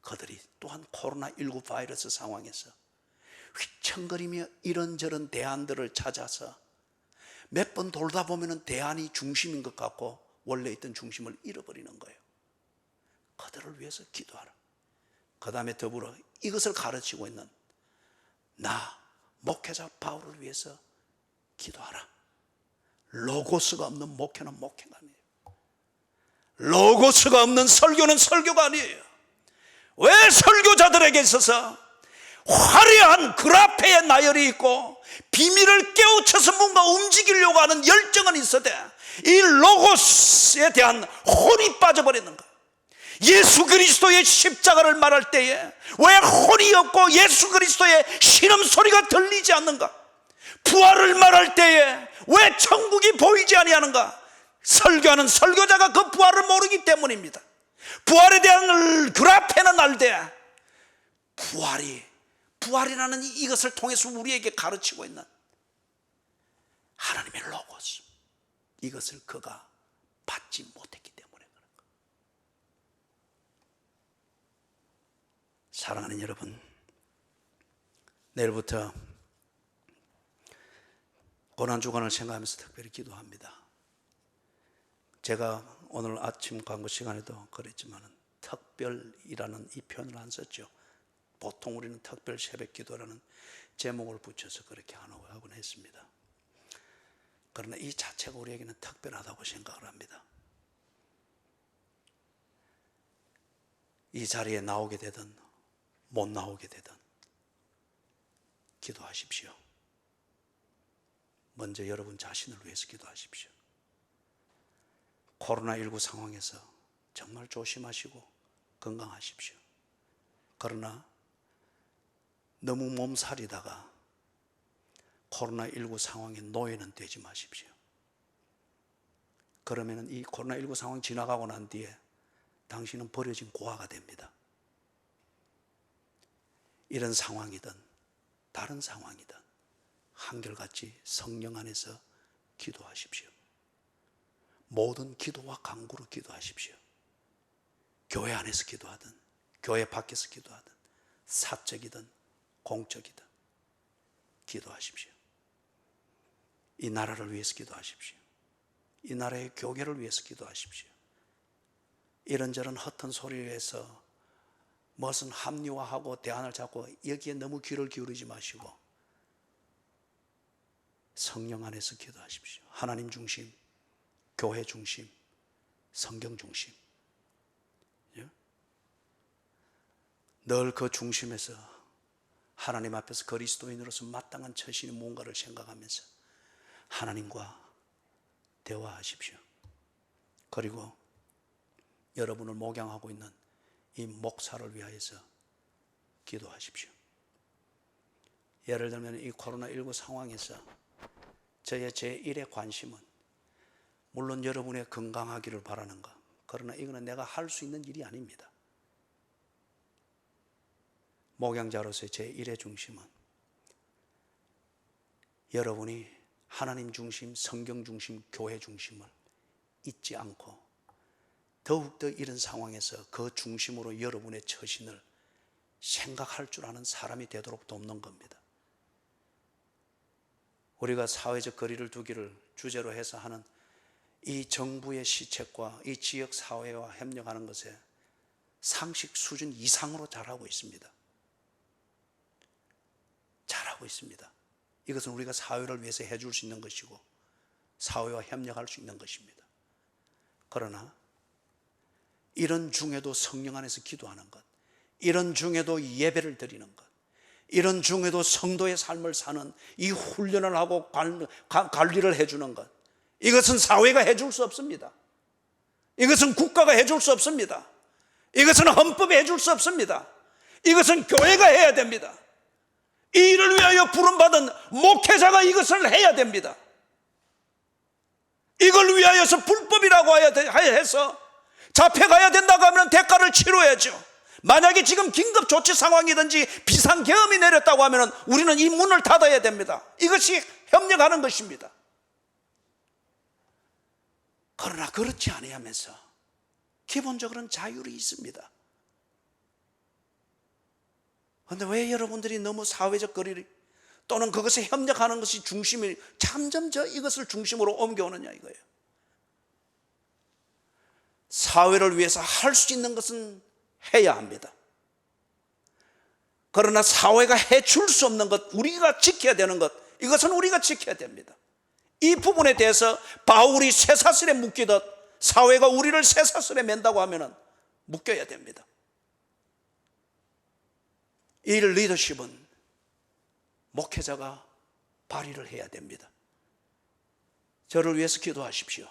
그들이 또한 코로나19 바이러스 상황에서 휘청거리며 이런저런 대안들을 찾아서 몇 번 돌다 보면 대안이 중심인 것 같고 원래 있던 중심을 잃어버리는 거예요. 그들을 위해서 기도하라. 그 다음에 더불어 이것을 가르치고 있는 나 목회자 바울을 위해서 기도하라. 로고스가 없는 목회는 목회가 아니에요. 로고스가 없는 설교는 설교가 아니에요. 왜 설교자들에게 있어서 화려한 그라페의 나열이 있고 비밀을 깨우쳐서 뭔가 움직이려고 하는 열정은 있어도 이 로고스에 대한 혼이 빠져버리는 거. 예수 그리스도의 십자가를 말할 때에 왜 혼이 없고 예수 그리스도의 신음소리가 들리지 않는가? 부활을 말할 때에 왜 천국이 보이지 아니하는가? 설교하는 설교자가 그 부활을 모르기 때문입니다. 부활에 대한 그 앞에는 알되 부활이라는 이것을 통해서 우리에게 가르치고 있는 하나님의 로고스, 이것을 그가 받지 못했기 때문에 그런 것. 사랑하는 여러분, 내일부터 고난주간을 생각하면서 특별히 기도합니다. 제가 오늘 아침 광고 시간에도 그랬지만 특별이라는 이 표현을 안 썼죠. 보통 우리는 특별 새벽 기도라는 제목을 붙여서 그렇게 하곤 했습니다. 그러나 이 자체가 우리에게는 특별하다고 생각을 합니다. 이 자리에 나오게 되든 못 나오게 되든 기도하십시오. 먼저 여러분 자신을 위해서 기도하십시오. 코로나19 상황에서 정말 조심하시고 건강하십시오. 그러나 너무 몸살이다가 코로나19 상황에 노예는 되지 마십시오. 그러면 이 코로나19 상황 지나가고 난 뒤에 당신은 버려진 고아가 됩니다. 이런 상황이든 다른 상황이든 한결같이 성령 안에서 기도하십시오. 모든 기도와 간구로 기도하십시오. 교회 안에서 기도하든 교회 밖에서 기도하든 사적이든 공적이든 기도하십시오. 이 나라를 위해서 기도하십시오. 이 나라의 교회를 위해서 기도하십시오. 이런저런 헛된 소리를 해서 무슨 합리화하고 대안을 잡고 여기에 너무 귀를 기울이지 마시고 성령 안에서 기도하십시오. 하나님 중심, 교회 중심, 성경 중심. 늘 그 중심에서 하나님 앞에서 그리스도인으로서 마땅한 처신이 뭔가를 생각하면서 하나님과 대화하십시오. 그리고 여러분을 목양하고 있는 이 목사를 위하여서 기도하십시오. 예를 들면 이 코로나19 상황에서 저의 제1의 관심은 물론 여러분의 건강하기를 바라는 것, 그러나 이거는 내가 할 수 있는 일이 아닙니다. 목양자로서의 제1의 중심은 여러분이 하나님 중심, 성경 중심, 교회 중심을 잊지 않고 더욱더 이런 상황에서 그 중심으로 여러분의 처신을 생각할 줄 아는 사람이 되도록 돕는 겁니다. 우리가 사회적 거리를 두기를 주제로 해서 하는 이 정부의 시책과 이 지역 사회와 협력하는 것에 상식 수준 이상으로 잘하고 있습니다. 잘하고 있습니다. 이것은 우리가 사회를 위해서 해줄 수 있는 것이고 사회와 협력할 수 있는 것입니다. 그러나 이런 중에도 성령 안에서 기도하는 것, 이런 중에도 예배를 드리는 것, 이런 중에도 성도의 삶을 사는 이 훈련을 하고 관리를 해주는 것, 이것은 사회가 해줄 수 없습니다. 이것은 국가가 해줄 수 없습니다. 이것은 헌법이 해줄 수 없습니다. 이것은 교회가 해야 됩니다. 이 일을 위하여 부름받은 목회자가 이것을 해야 됩니다. 이걸 위하여서 불법이라고 해서 잡혀가야 된다고 하면 대가를 치러야죠. 만약에 지금 긴급조치 상황이든지 비상계엄이 내렸다고 하면 우리는 이 문을 닫아야 됩니다. 이것이 협력하는 것입니다. 그러나 그렇지 아니하면서 기본적으로는 자율이 있습니다. 그런데 왜 여러분들이 너무 사회적 거리를 또는 그것에 협력하는 것이 중심이 점점 이것을 중심으로 옮겨오느냐 이거예요. 사회를 위해서 할 수 있는 것은 해야 합니다. 그러나 사회가 해줄 수 없는 것, 우리가 지켜야 되는 것, 이것은 우리가 지켜야 됩니다. 이 부분에 대해서 바울이 쇠사슬에 묶이듯 사회가 우리를 쇠사슬에 맨다고 하면 묶여야 됩니다. 이 리더십은 목회자가 발휘를 해야 됩니다. 저를 위해서 기도하십시오.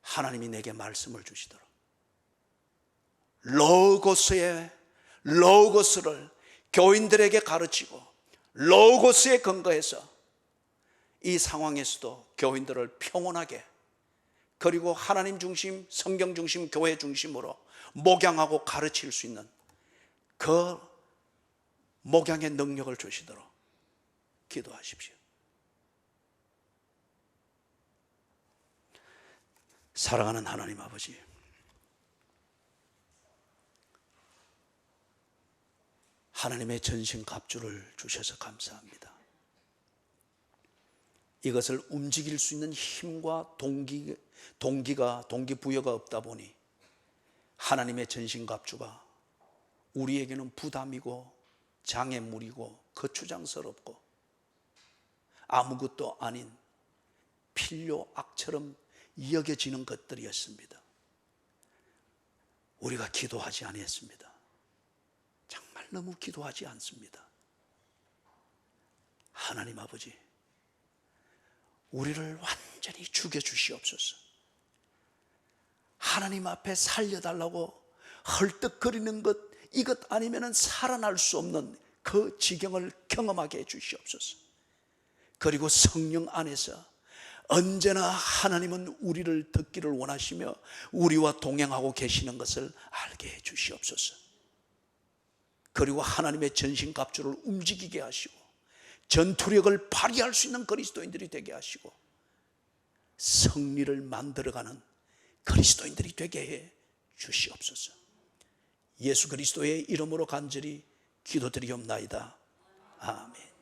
하나님이 내게 말씀을 주시도록 로고스를 교인들에게 가르치고 로고스에 근거해서 이 상황에서도 교인들을 평온하게 그리고 하나님 중심, 성경 중심, 교회 중심으로 목양하고 가르칠 수 있는 그 목양의 능력을 주시도록 기도하십시오. 사랑하는 하나님 아버지, 하나님의 전신갑주를 주셔서 감사합니다. 이것을 움직일 수 있는 힘과 동기부여가 없다 보니 하나님의 전신갑주가 우리에게는 부담이고 장애물이고 거추장스럽고 아무것도 아닌 필요악처럼 여겨지는 것들이었습니다. 우리가 기도하지 아니했습니다. 정말 너무 기도하지 않습니다. 하나님 아버지, 우리를 완전히 죽여주시옵소서. 하나님 앞에 살려달라고 헐떡거리는 것, 이것 아니면 살아날 수 없는 그 지경을 경험하게 해주시옵소서. 그리고 성령 안에서 언제나 하나님은 우리를 듣기를 원하시며 우리와 동행하고 계시는 것을 알게 해주시옵소서. 그리고 하나님의 전신갑주를 움직이게 하시고 전투력을 발휘할 수 있는 그리스도인들이 되게 하시고 승리를 만들어가는 그리스도인들이 되게 해 주시옵소서. 예수 그리스도의 이름으로 간절히 기도드리옵나이다. 아멘.